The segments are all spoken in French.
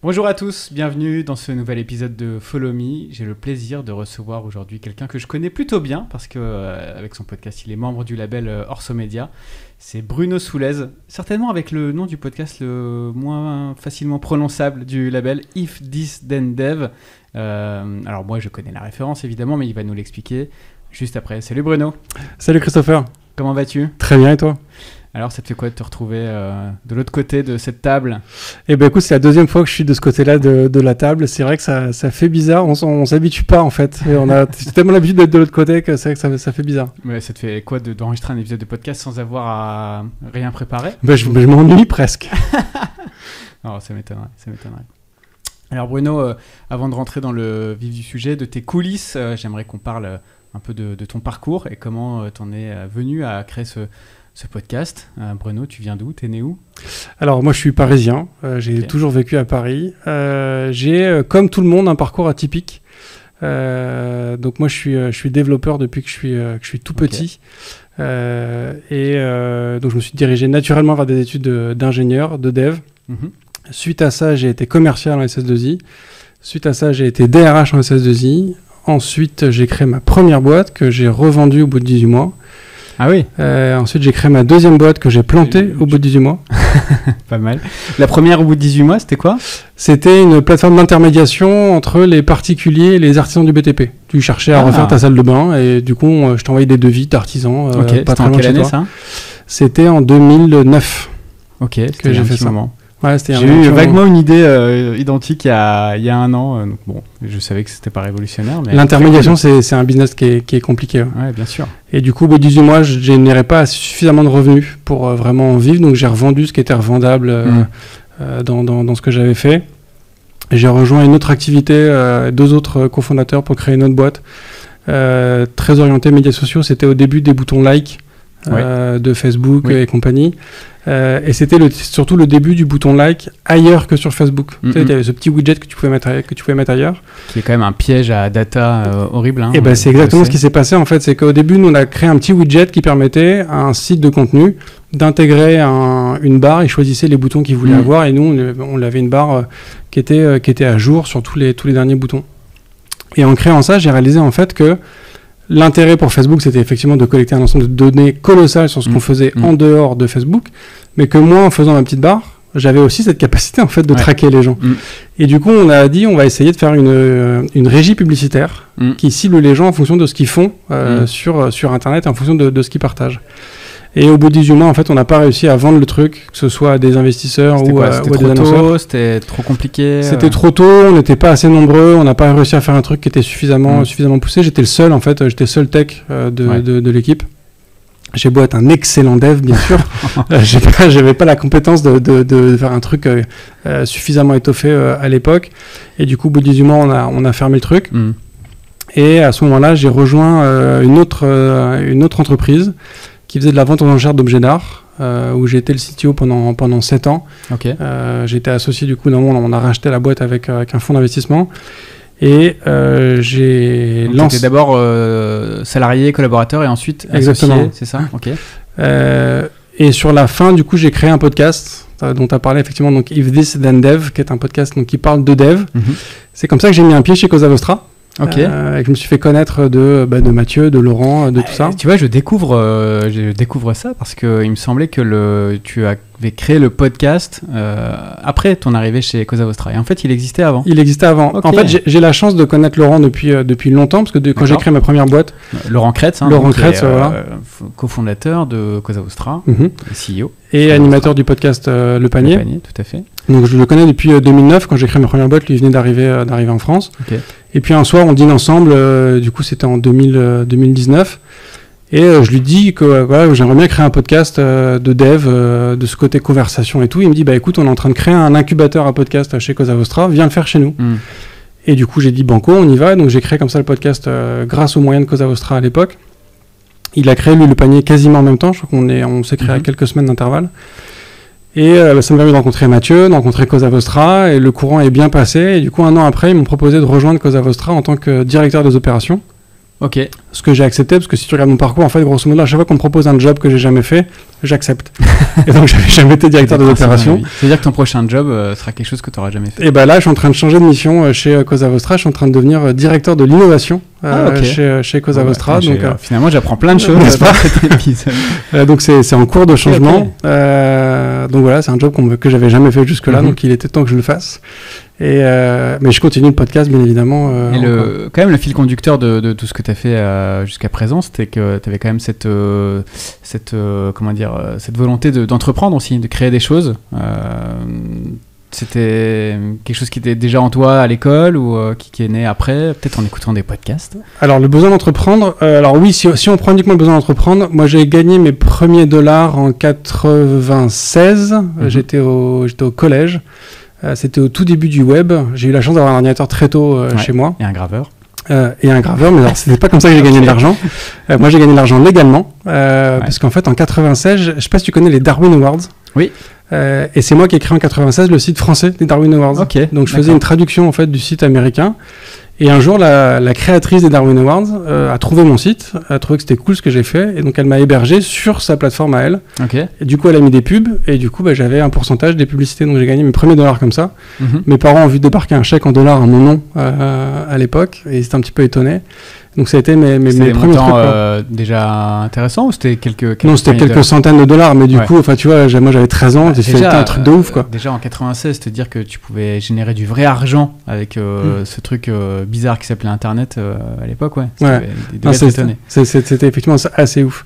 Bonjour à tous, bienvenue dans ce nouvel épisode de Follow Me. J'ai le plaisir de recevoir aujourd'hui quelqu'un que je connais plutôt bien parce que avec son podcast, il est membre du label Orso Media. C'est Bruno Soulez, certainement avec le nom du podcast le moins facilement prononçable du label, If This Then Dev. Alors moi je connais la référence évidemment, mais il va nous l'expliquer juste après. Salut Bruno. Salut Christopher. Comment vas-tu ? Très bien, et toi ? Alors, ça te fait quoi de te retrouver de l'autre côté de cette table ? Eh ben écoute, c'est la deuxième fois que je suis de ce côté-là de la table. C'est vrai que ça fait bizarre. On s'habitue pas en fait. Et on a tellement l'habitude d'être de l'autre côté que c'est vrai que ça fait bizarre. Mais ça te fait quoi d'enregistrer un épisode de podcast sans avoir à rien préparer ? Je m'ennuie presque. Alors, ça m'étonnerait. Alors Bruno, avant de rentrer dans le vif du sujet, de tes coulisses, j'aimerais qu'on parle un peu de ton parcours et comment t'en es venu à créer ce podcast. Bruno, tu viens d'où ? T'es né où ? Alors moi je suis parisien, j'ai toujours vécu à Paris. J'ai comme tout le monde un parcours atypique. Donc moi je suis développeur depuis que je suis tout petit. Donc je me suis dirigé naturellement vers des études d'ingénieur, de dev. Suite à ça j'ai été commercial en SS2I. Suite à ça j'ai été DRH en SS2I. Ensuite j'ai créé ma première boîte que j'ai revendue au bout de 18 mois. Ah oui. Ensuite, j'ai créé ma deuxième boîte que j'ai plantée au bout de 18 mois. Pas mal. La première au bout de 18 mois, c'était quoi ? C'était une plateforme d'intermédiation entre les particuliers et les artisans du BTP. Tu cherchais à refaire ta salle de bain et du coup, je t'envoyais des devis d'artisans. C'était en quelle année ça ? C'était en 2009. Ok, que j'ai fait ça. Ouais, j'ai eu vaguement une idée identique il y a un an. Donc bon, je savais que c'était pas révolutionnaire. Mais l'intermédiation, c'est un business qui est compliqué. Ouais, bien sûr. Et du coup, au bout de 18 mois, je générais pas suffisamment de revenus pour vraiment en vivre. Donc j'ai revendu ce qui était revendable dans ce que j'avais fait. Et j'ai rejoint une autre activité, deux autres cofondateurs pour créer une autre boîte. Très orientée médias sociaux. C'était au début des boutons like. De Facebook et compagnie. Et c'était surtout le début du bouton like ailleurs que sur Facebook. Tu sais, il y avait ce petit widget que tu pouvais mettre ailleurs. Qui est quand même un piège à data horrible. Hein, et c'est exactement ce qui s'est passé en fait. C'est qu'au début, nous on a créé un petit widget qui permettait à un site de contenu d'intégrer une barre. Il choisissait les boutons qu'il voulait avoir et nous on avait une barre qui était à jour sur tous les derniers boutons. Et en créant ça, j'ai réalisé en fait que l'intérêt pour Facebook, c'était effectivement de collecter un ensemble de données colossales sur ce qu'on faisait en dehors de Facebook, mais que moi, en faisant ma petite barre, j'avais aussi cette capacité en fait de traquer les gens. Et du coup, on a dit, on va essayer de faire une régie publicitaire qui cible les gens en fonction de ce qu'ils font sur Internet et en fonction de ce qu'ils partagent. Et au bout de 18 mois, en fait, on n'a pas réussi à vendre le truc, que ce soit à des investisseurs ou à des annonceurs. C'était trop compliqué. C'était trop tôt, on n'était pas assez nombreux, on n'a pas réussi à faire un truc qui était suffisamment poussé. J'étais le seul, en fait, j'étais seul tech de l'équipe. J'ai beau être un excellent dev, bien sûr, j'avais pas la compétence de faire un truc suffisamment étoffé à l'époque. Et du coup, au bout de 18 mois, on a fermé le truc. Et à ce moment-là, j'ai rejoint une autre entreprise qui faisait de la vente aux enchères d'objets d'art, où j'ai été le CTO pendant 7 ans. J'ai été associé, du coup, on a racheté la boîte avec un fonds d'investissement. Et j'ai lancé... Tu étais d'abord salarié, collaborateur, et ensuite associé, c'est ça ? Et sur la fin, du coup, j'ai créé un podcast dont tu as parlé, effectivement, donc If This Then Dev, qui est un podcast qui parle de dev. C'est comme ça que j'ai mis un pied chez Cosa Vostra. Et que je me suis fait connaître de Mathieu, de Laurent, de tout ça. Tu vois, je découvre ça parce que il me semblait que tu avais créé le podcast après ton arrivée chez Cosa Vostra. Et en fait, il existait avant. En fait, j'ai la chance de connaître Laurent depuis longtemps parce que quand j'ai créé ma première boîte... Laurent Kretz, cofondateur de Cosa Vostra, CEO. Et animateur du podcast Le Panier. Le Panier, tout à fait. Donc je le connais depuis 2009, quand j'ai créé ma première boîte, lui il venait d'arriver en France. Et puis un soir on dîne ensemble, du coup c'était en 2019, et je lui dis que j'aimerais bien créer un podcast de dev, de ce côté conversation et tout. Il me dit écoute, on est en train de créer un incubateur à podcast chez Cosa Vostra, viens le faire chez nous. Et du coup j'ai dit banco, on y va, donc j'ai créé comme ça le podcast grâce aux moyens de Cosa Vostra à l'époque. Il a créé lui Le Panier quasiment en même temps, je crois qu'on s'est créé à quelques semaines d'intervalle. Et ça m'a permis de rencontrer Mathieu, de rencontrer Cosa Vostra, et le courant est bien passé. Et du coup, un an après, ils m'ont proposé de rejoindre Cosa Vostra en tant que directeur des opérations. Ok. Ce que j'ai accepté, parce que si tu regardes mon parcours, en fait, grosso modo, à chaque fois qu'on me propose un job que j'ai jamais fait, j'accepte. Et donc, j'avais jamais été directeur des opérations. C'est-à-dire que ton prochain job sera quelque chose que tu n'auras jamais fait. Et bah là, je suis en train de changer de mission chez Cosa Vostra. Je suis en train de devenir directeur de l'innovation chez Cosa Vostra. Donc, finalement, j'apprends plein de choses dans cet épisode. Donc, c'est en cours de changement. Donc voilà, c'est un job que j'avais jamais fait jusque-là, donc il était temps que je le fasse. Mais je continue le podcast, bien évidemment. Et quand même, le fil conducteur de tout ce que tu as fait jusqu'à présent, c'était que tu avais quand même cette volonté d'entreprendre aussi, de créer des choses. C'était quelque chose qui était déjà en toi à l'école ou qui est né après, peut-être en écoutant des podcasts? Alors, le besoin d'entreprendre, alors oui, si on prend uniquement le besoin d'entreprendre, moi j'ai gagné mes premiers dollars en 96, j'étais au collège. C'était au tout début du web. J'ai eu la chance d'avoir un ordinateur très tôt chez moi. Et un graveur. Mais alors c'était pas comme ça que j'ai gagné de l'argent. Moi j'ai gagné de l'argent légalement, parce qu'en fait en 96, je sais pas si tu connais les Darwin Awards. Oui. Et c'est moi qui ai créé en 96 le site français des Darwin Awards. Okay, donc je faisais une traduction en fait du site américain. Et un jour, la créatrice des Darwin Awards a trouvé mon site, a trouvé que c'était cool ce que j'ai fait, et donc elle m'a hébergé sur sa plateforme à elle. Okay. Et du coup, elle a mis des pubs, et du coup, j'avais un pourcentage des publicités, donc j'ai gagné mes premiers dollars comme ça. Mes parents ont vu débarquer un chèque en dollars à mon nom à l'époque, et ils étaient un petit peu étonnés. Donc ça a été mes premiers trucs. Déjà intéressant ou c'était quelques Non, c'était quelques centaines de dollars, mais du coup, enfin tu vois, moi j'avais 13 ans, j'ai fait un truc de ouf quoi. Déjà en 96, te dire que tu pouvais générer du vrai argent avec ce truc bizarre qui s'appelait Internet à l'époque, ouais. C'était effectivement assez ouf.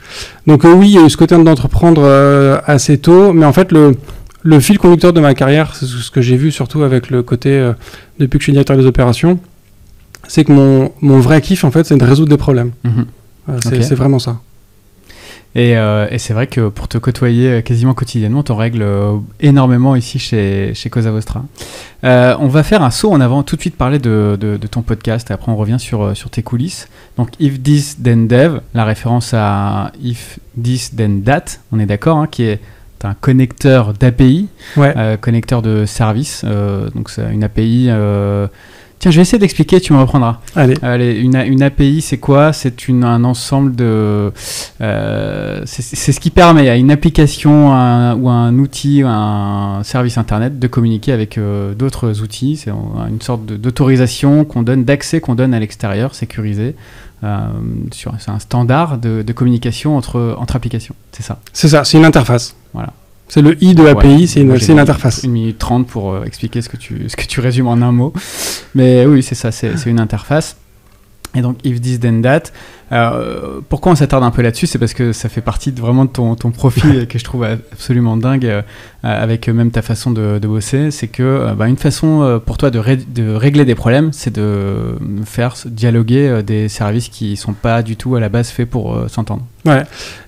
Donc oui, il y a eu ce côté d'entreprendre assez tôt, mais en fait le fil conducteur de ma carrière, c'est ce que j'ai vu surtout avec le côté depuis que je suis directeur des opérations. C'est que mon vrai kiff, en fait, c'est de résoudre des problèmes. C'est vraiment ça. Et c'est vrai que pour te côtoyer quasiment quotidiennement, t'en règles énormément ici chez Cosa Vostra. On va faire un saut en avant, tout de suite parler de ton podcast, et après on revient sur tes coulisses. Donc If This Then Dev, la référence à If This Then That, on est d'accord, hein, qui est un connecteur d'API, connecteur de services. Donc c'est une API... Tiens, je vais essayer d'expliquer, tu me reprendras. Allez, une API, c'est quoi? C'est un ensemble de... c'est ce qui permet à une application ou un outil, un service Internet de communiquer avec d'autres outils. C'est une sorte d'autorisation d'accès qu'on donne à l'extérieur, sécurisé. C'est un standard de communication entre applications. C'est ça. C'est ça, c'est une interface. Voilà. C'est le I de l'API, c'est une interface. 1 minute 30 pour expliquer ce que tu résumes en un mot. Mais oui, c'est ça, c'est une interface. Et donc, If This Then That. Pourquoi on s'attarde un peu là-dessus? C'est parce que ça fait partie vraiment de ton profil que je trouve absolument dingue, avec même ta façon de bosser. C'est que une façon pour toi de régler des problèmes, c'est de faire dialoguer des services qui ne sont pas du tout à la base faits pour s'entendre. Ouais.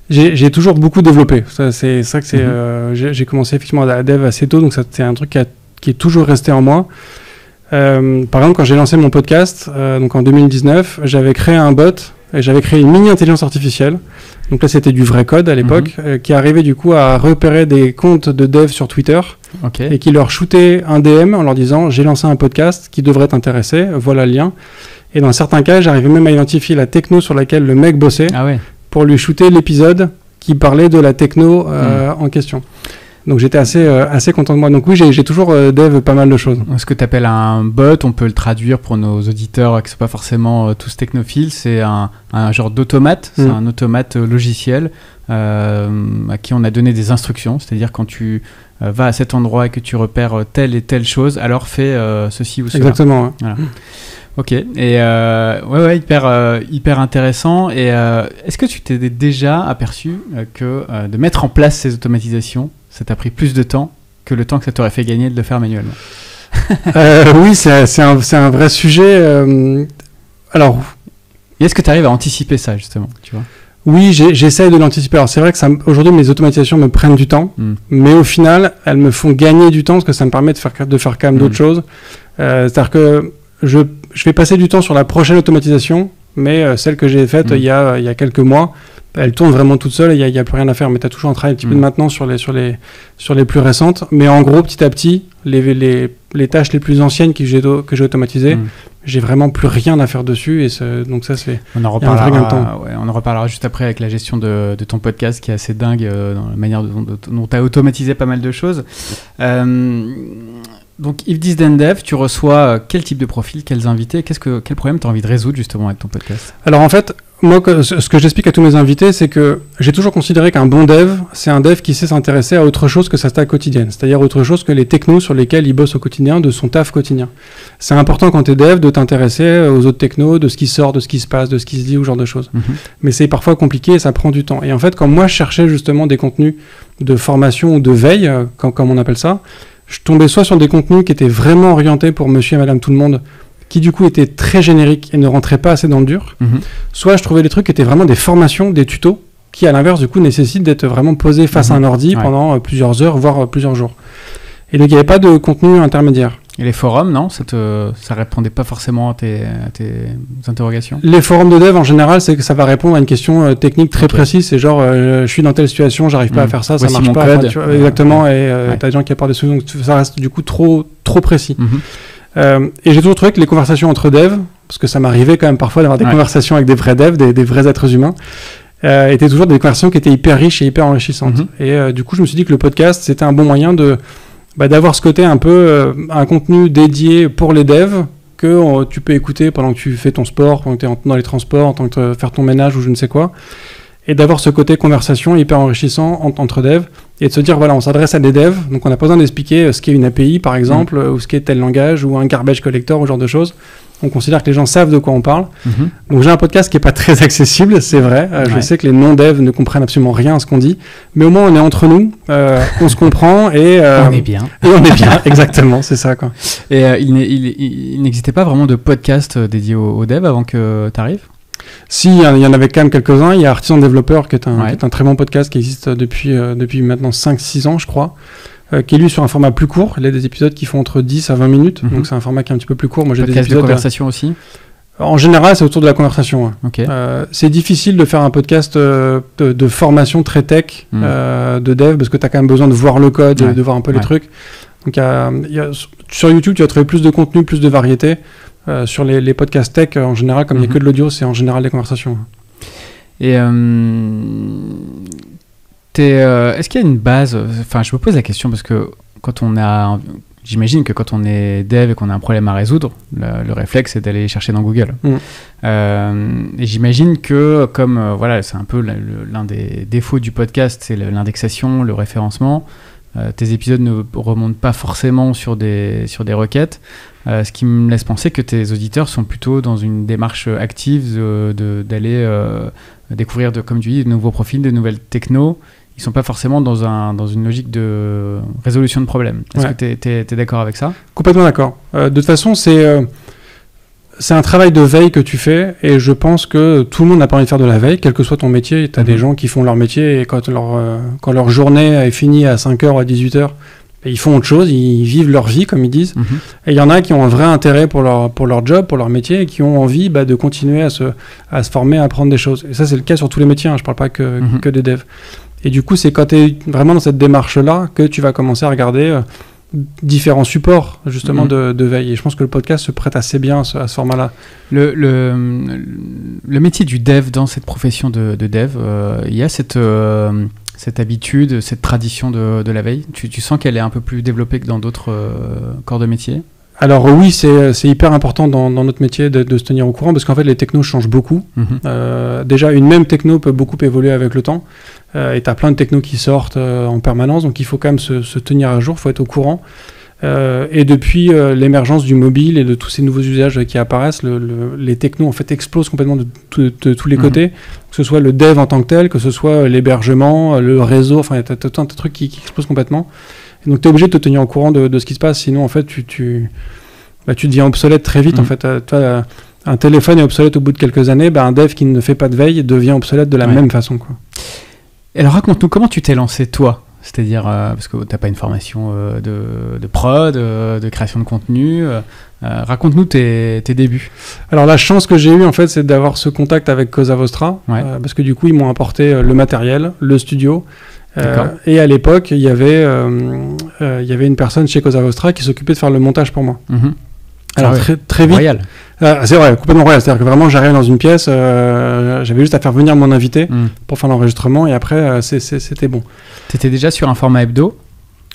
J'ai toujours beaucoup développé. C'est ça que c'est. J'ai commencé effectivement à dev assez tôt, donc c'est un truc qui est toujours resté en moi. Par exemple, quand j'ai lancé mon podcast, donc en 2019, j'avais créé un bot et j'avais créé une mini intelligence artificielle. Donc là, c'était du vrai code à l'époque, qui arrivait du coup à repérer des comptes de dev sur Twitter et qui leur shootait un DM en leur disant « J'ai lancé un podcast qui devrait t'intéresser, voilà le lien ». Et dans certains cas, j'arrivais même à identifier la techno sur laquelle le mec bossait pour lui shooter l'épisode qui parlait de la techno en question. Donc j'étais assez content de moi. Donc oui, j'ai toujours dev pas mal de choses. Ce que tu appelles un bot, on peut le traduire pour nos auditeurs qui ne sont pas forcément tous technophiles, c'est un genre d'automate, c'est un automate logiciel à qui on a donné des instructions, c'est-à-dire quand tu vas à cet endroit et que tu repères telle et telle chose, alors fais ceci ou cela. Exactement. Ouais. Voilà. Ok, et hyper intéressant. Et est-ce que tu t'es déjà aperçu que de mettre en place ces automatisations, ça t'a pris plus de temps que le temps que ça t'aurait fait gagner de le faire manuellement? Oui, c'est un vrai sujet. Alors, et est-ce que tu arrives à anticiper ça, justement, tu vois? Oui, j'essaye de l'anticiper. Alors, c'est vrai que aujourd'hui, mes automatisations me prennent du temps, mais au final, elles me font gagner du temps parce que ça me permet de faire quand même d'autres choses. C'est-à-dire que je vais passer du temps sur la prochaine automatisation mais celle que j'ai faite il y a quelques mois, elle tourne vraiment toute seule et il n'y a plus rien à faire. Mais tu as toujours un travail un petit peu de maintenance sur les plus récentes. Mais en gros, petit à petit, les tâches les plus anciennes que j'ai automatisées, j'ai vraiment plus rien à faire dessus. Et donc ça, c'est on en reparlera juste après avec la gestion de ton podcast qui est assez dingue dans la manière dont tu as automatisé pas mal de choses. Donc, If This Then Dev, tu reçois quel type de profil, quels invités, quel problème tu as envie de résoudre justement avec ton podcast? Alors en fait, moi, ce que j'explique à tous mes invités, c'est que j'ai toujours considéré qu'un bon dev, c'est un dev qui sait s'intéresser à autre chose que sa stack quotidienne, c'est-à-dire autre chose que les technos sur lesquels il bosse au quotidien, de son taf quotidien. C'est important quand tu es dev de t'intéresser aux autres technos, de ce qui sort, de ce qui se passe, de ce qui se dit, ou ce genre de choses. Mais c'est parfois compliqué et ça prend du temps. Et en fait, quand moi je cherchais justement des contenus de formation ou de veille, comme on appelle ça, je tombais soit sur des contenus qui étaient vraiment orientés pour monsieur et madame tout le monde, qui du coup étaient très génériques et ne rentraient pas assez dans le dur, soit je trouvais des trucs qui étaient vraiment des formations, des tutos, qui à l'inverse du coup nécessitent d'être vraiment posés face à un ordi pendant plusieurs heures, voire plusieurs jours. Et donc il n'y avait pas de contenu intermédiaire. Et les forums, non? Ça répondait pas forcément à tes interrogations? Les forums de dev, en général, c'est que ça va répondre à une question technique très précise. C'est genre, je suis dans telle situation, j'arrive pas à faire ça, ça marche pas. Code. Enfin, tu vois, exactement, et t'as des gens qui apportent des solutions, donc ça reste du coup trop précis. Et j'ai toujours trouvé que les conversations entre devs, parce que ça m'arrivait quand même parfois d'avoir des conversations avec des vrais devs, des vrais êtres humains, étaient toujours des conversations qui étaient hyper riches et hyper enrichissantes. Et du coup, je me suis dit que le podcast, c'était un bon moyen d'avoir ce côté un peu un contenu dédié pour les devs que tu peux écouter pendant que tu fais ton sport, pendant que tu es dans les transports, en tant que faire ton ménage ou je ne sais quoi, et d'avoir ce côté conversation hyper enrichissant entre devs et de se dire voilà, on s'adresse à des devs, donc on n'a pas besoin d'expliquer ce qu'est une API par exemple, ou ce qu'est tel langage ou un garbage collector ou ce genre de choses. On considère que les gens savent de quoi on parle. Donc j'ai un podcast qui n'est pas très accessible, c'est vrai. Je sais que les non-devs ne comprennent absolument rien à ce qu'on dit, mais au moins on est entre nous, on se comprend et on est bien. Et on est bien, exactement, c'est ça quoi. Et il n'existait pas vraiment de podcast dédié aux devs avant que tu arrives? Si, il y en avait quand même quelques-uns. Il y a Artisan Développeur qui est un très bon podcast qui existe depuis maintenant 5-6 ans je crois. Qui est lui sur un format plus court. Il y a des épisodes qui font entre 10 à 20 minutes, donc c'est un format qui est un petit peu plus court. Moi, j'ai des épisodes de conversation aussi. En général, c'est autour de la conversation. Okay. C'est difficile de faire un podcast de formation très tech de dev parce que tu as quand même besoin de voir le code, de voir un peu les trucs. Donc, sur YouTube, tu vas trouver plus de contenu, plus de variété. Sur les podcasts tech, en général, comme il n'y a que de l'audio, c'est en général des conversations. Et est-ce qu'il y a une base? Enfin, je me pose la question parce que j'imagine que quand on est dev et qu'on a un problème à résoudre, le réflexe c'est d'aller chercher dans Google. Et j'imagine que voilà, c'est un peu l'un des défauts du podcast, c'est l'indexation, le référencement. Tes épisodes ne remontent pas forcément sur des requêtes, ce qui me laisse penser que tes auditeurs sont plutôt dans une démarche active d'aller découvrir, comme tu dis, de nouveaux profils, de nouvelles technos. Ils ne sont pas forcément dans une logique de résolution de problèmes. Est-ce que tu es d'accord avec ça? Complètement d'accord. De toute façon, c'est un travail de veille que tu fais, et je pense que tout le monde n'a pas envie de faire de la veille, quel que soit ton métier. Tu as des gens qui font leur métier, et quand leur journée est finie à 5h ou à 18h, ils font autre chose, ils vivent leur vie, comme ils disent. Et il y en a qui ont un vrai intérêt pour leur job, pour leur métier, et qui ont envie de continuer à se former, à apprendre des choses. Et ça, c'est le cas sur tous les métiers, je ne parle pas que des devs. Et du coup, c'est quand tu es vraiment dans cette démarche-là que tu vas commencer à regarder différents supports, justement, de veille. Et je pense que le podcast se prête assez bien à ce format-là. Le métier du dev dans cette profession de dev, il y a cette habitude, cette tradition de la veille. Tu sens qu'elle est un peu plus développée que dans d'autres corps de métier? Alors oui, c'est hyper important dans notre métier de se tenir au courant, parce qu'en fait les technos changent beaucoup. Déjà, une même techno peut beaucoup évoluer avec le temps, et tu as plein de technos qui sortent en permanence, donc il faut quand même se tenir à jour, il faut être au courant. Et depuis l'émergence du mobile et de tous ces nouveaux usages qui apparaissent, les technos en fait explosent complètement de tous les côtés, que ce soit le dev en tant que tel, que ce soit l'hébergement, le réseau, enfin il y a tout un truc qui explose complètement. Et donc tu es obligé de te tenir au courant de ce qui se passe, sinon en fait tu deviens obsolète très vite. En fait, toi, un téléphone est obsolète au bout de quelques années, un dev qui ne fait pas de veille devient obsolète de la même façon, quoi. Alors raconte-nous comment tu t'es lancé toi C'est-à-dire, parce que t'as pas une formation de prod, de création de contenu. Raconte-nous tes débuts. Alors la chance que j'ai eue en fait, c'est d'avoir ce contact avec Cosa Vostra, parce que du coup ils m'ont apporté le matériel, le studio. Et à l'époque, il y avait une personne chez Cosa Vostra qui s'occupait de faire le montage pour moi. Alors très vite. Royal. C'est vrai, complètement royal. C'est-à-dire que vraiment, j'arrive dans une pièce, j'avais juste à faire venir mon invité pour faire l'enregistrement, et après, c'était bon. T'étais déjà sur un format hebdo ?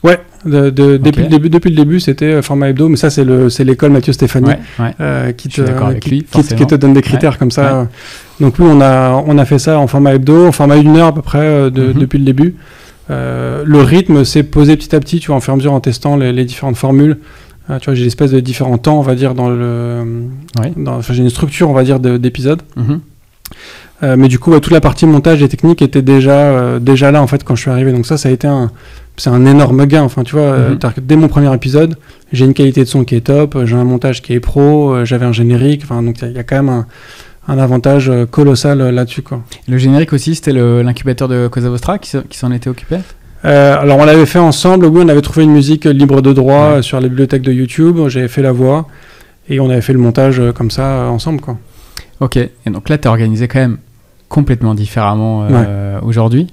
Ouais, depuis le début, c'était format hebdo, mais ça, c'est l'école Mathieu Stéphanie qui te donne des critères comme ça. Ouais. Donc oui, on a fait ça en format hebdo, en format 1 heure à peu près depuis le début. Le rythme s'est posé petit à petit, tu vois, en fur et à mesure en testant les différentes formules. Tu vois, j'ai l'espèce de différents temps, on va dire, j'ai une structure, on va dire, d'épisodes. Mais du coup, toute la partie montage et technique était déjà là, en fait, quand je suis arrivé. Donc ça a été c'est un énorme gain. Enfin, tu vois, dès mon premier épisode, j'ai une qualité de son qui est top, j'ai un montage qui est pro, j'avais un générique. Enfin, donc il y a quand même un avantage colossal là-dessus, quoi. Le générique aussi, c'était l'incubateur de Cosa Vostra qui s'en était occupé ? Alors on l'avait fait ensemble, oui, on avait trouvé une musique libre de droit sur la bibliothèque de YouTube, j'avais fait la voix et on avait fait le montage comme ça ensemble, quoi. Ok, et donc là tu es organisé quand même complètement différemment aujourd'hui.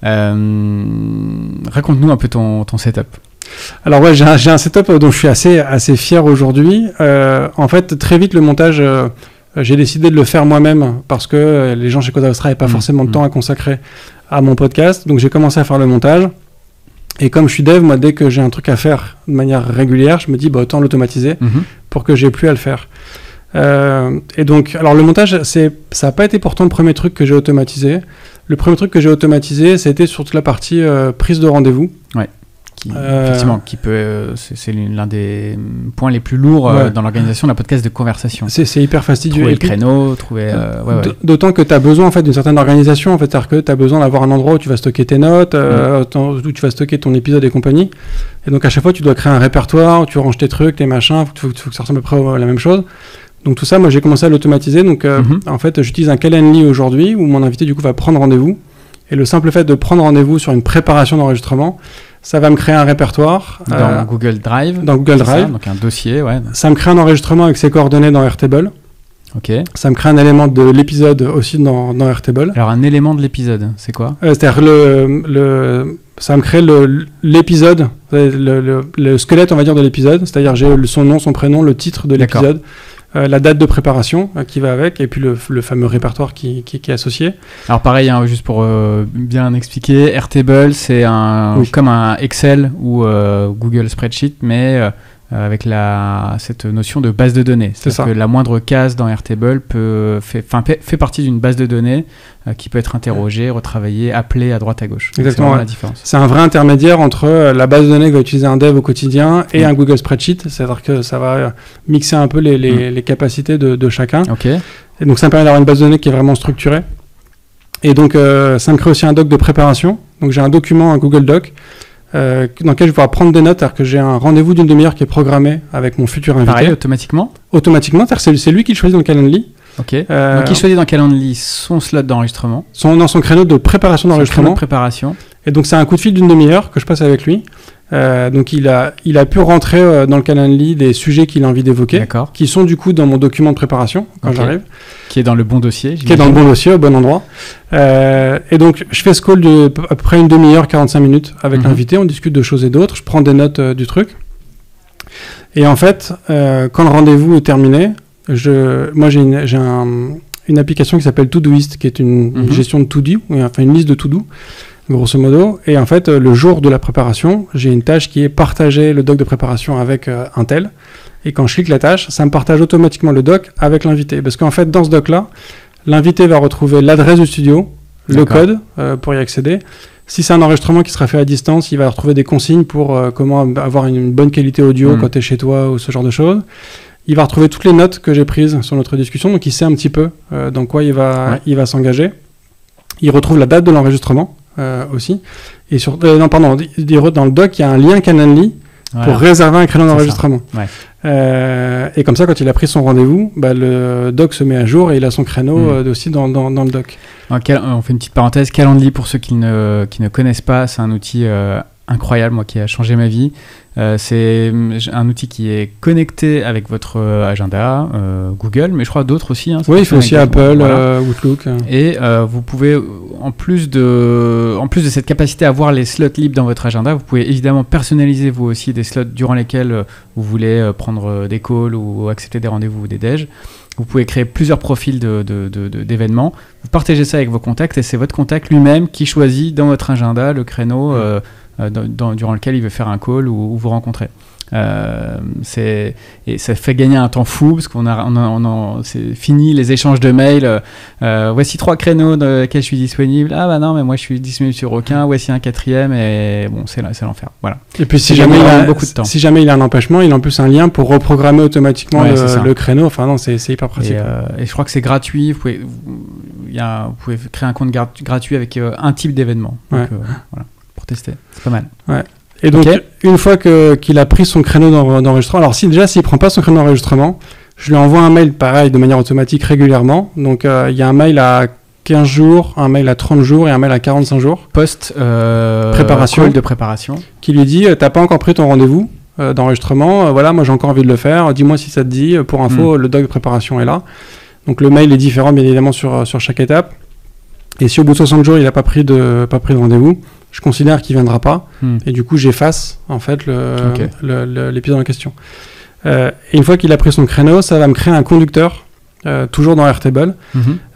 Raconte-nous un peu ton setup. Alors ouais, j'ai un setup dont je suis assez fier aujourd'hui. En fait, très vite le montage, j'ai décidé de le faire moi-même parce que les gens chez Cosa Vostra n'avaient pas forcément de temps à consacrer à mon podcast, donc j'ai commencé à faire le montage. Et comme je suis dev, moi, dès que j'ai un truc à faire de manière régulière, je me dis autant l'automatiser pour que j'ai plus à le faire. Et donc, alors le montage, ça n'a pas été pourtant le premier truc que j'ai automatisé. Le premier truc que j'ai automatisé, c'était sur toute la partie prise de rendez-vous. Ouais. Effectivement, c'est l'un des points les plus lourds dans l'organisation d'un podcast de conversation. C'est hyper fastidieux. Trouver le créneau, D'autant que tu as besoin en fait d'une certaine organisation, en fait, c'est-à-dire que tu as besoin d'avoir un endroit où tu vas stocker tes notes, où tu vas stocker ton épisode et compagnie. Et donc à chaque fois, tu dois créer un répertoire où tu ranges tes trucs, tes machins, faut que ça ressemble à peu près à la même chose. Donc tout ça, moi j'ai commencé à l'automatiser. Donc en fait, j'utilise un Calendly aujourd'hui où mon invité du coup va prendre rendez-vous. Et le simple fait de prendre rendez-vous sur une préparation d'enregistrement, ça va me créer un répertoire. Dans Google Drive. Dans Google Drive. Ça, donc un dossier, ouais. Ça me crée un enregistrement avec ses coordonnées dans Airtable. Ok. Ça me crée un élément de l'épisode aussi dans Airtable. Alors un élément de l'épisode, c'est quoi ? C'est-à-dire ça me crée l'épisode, le squelette, on va dire, de l'épisode. C'est-à-dire j'ai son nom, son prénom, le titre de l'épisode. La date de préparation qui va avec, et puis le fameux répertoire qui est associé. Alors pareil, juste pour bien expliquer, Airtable, c'est comme un Excel ou Google Spreadsheet, mais avec cette notion de base de données. C'est-à-dire que la moindre case dans Airtable fait partie d'une base de données qui peut être interrogée, retravaillée, appelée à droite à gauche. Exactement. C'est la différence. C'est un vrai intermédiaire entre la base de données que va utiliser un dev au quotidien et un Google Spreadsheet. C'est-à-dire que ça va mixer un peu les capacités de chacun. Okay. Et donc ça me permet d'avoir une base de données qui est vraiment structurée. Et donc ça me crée aussi un doc de préparation. Donc j'ai un document, un Google Doc, dans lequel je vais pouvoir prendre des notes, c'est-à-dire que j'ai un rendez-vous d'1 demi-heure qui est programmé avec mon futur invité. Pareil, automatiquement, c'est-à-dire que c'est lui qui le choisit dans le Calendly. Ok. Donc il choisit dans Calendly son slot d'enregistrement. Son créneau de préparation d'enregistrement. Et donc c'est un coup de fil d'1 demi-heure que je passe avec lui. Donc il a pu rentrer dans le Calendly des sujets qu'il a envie d'évoquer, qui sont du coup dans mon document de préparation quand j'arrive. Qui est dans le bon dossier. Qui est dans le bon dossier, au bon endroit. Et donc je fais ce call de à peu près 1 demi-heure, 45 minutes avec l'invité, on discute de choses et d'autres, je prends des notes du truc. Et en fait, quand le rendez-vous est terminé, moi j'ai une application qui s'appelle Todoist, qui est une gestion de to-do, enfin une liste de to-do, grosso modo. Et en fait, le jour de la préparation, j'ai une tâche qui est partager le doc de préparation avec un tel. Et quand je clique la tâche, ça me partage automatiquement le doc avec l'invité. Parce qu'en fait, dans ce doc-là, l'invité va retrouver l'adresse du studio, le code pour y accéder. Si c'est un enregistrement qui sera fait à distance, il va retrouver des consignes pour comment avoir une bonne qualité audio quand tu es chez toi ou ce genre de choses. Il va retrouver toutes les notes que j'ai prises sur notre discussion, donc il sait un petit peu dans quoi il va s'engager. Il retrouve la date de l'enregistrement aussi. Et dans le doc, il y a un lien Calendly pour réserver un créneau d'enregistrement. Et comme ça, quand il a pris son rendez-vous, le doc se met à jour et il a son créneau aussi dans le doc. On fait une petite parenthèse. Calendly, pour ceux qui ne connaissent pas, c'est un outil incroyable, moi, qui a changé ma vie. C'est un outil qui est connecté avec votre agenda, Google, mais je crois d'autres aussi. Hein, oui, il fait aussi Apple, Outlook. Et vous pouvez, en plus de cette capacité à voir les slots libres dans votre agenda, vous pouvez évidemment personnaliser vous aussi des slots durant lesquels vous voulez prendre des calls ou accepter des rendez-vous ou des déj. Vous pouvez créer plusieurs profils d'événements. Vous partagez ça avec vos contacts et c'est votre contact lui-même qui choisit dans votre agenda le créneau durant lequel il veut faire un call ou vous rencontrer. Et ça fait gagner un temps fou parce c'est fini les échanges de mails. Voici 3 créneaux dans lesquels je suis disponible. Ah bah non, mais moi je suis disponible sur aucun. Voici un 4e et bon, c'est l'enfer. Voilà. Et puis si jamais il a un empêchement, il a en plus un lien pour reprogrammer automatiquement le créneau. Enfin non, c'est hyper pratique. Et je crois que c'est gratuit. Vous pouvez créer un compte gratuit avec un type d'événement. Donc, voilà, pour tester. C'est pas mal. Ouais. Et donc, une fois qu'il a pris son créneau d'enregistrement, alors s'il prend pas son créneau d'enregistrement, je lui envoie un mail pareil de manière automatique régulièrement. Donc, il y a un mail à 15 jours, un mail à 30 jours et un mail à 45 jours. Préparation. Call de préparation. Qui lui dit, t'as pas encore pris ton rendez-vous d'enregistrement, voilà, moi j'ai encore envie de le faire, dis-moi si ça te dit. Pour info, le doc de préparation est là. Donc, le mail est différent, bien évidemment, sur chaque étape. Et si au bout de 60 jours, il n'a pas pris de rendez-vous, je considère qu'il ne viendra pas. Et du coup, j'efface en fait l'épisode en question. Et une fois qu'il a pris son créneau, ça va me créer un conducteur, toujours dans Airtable.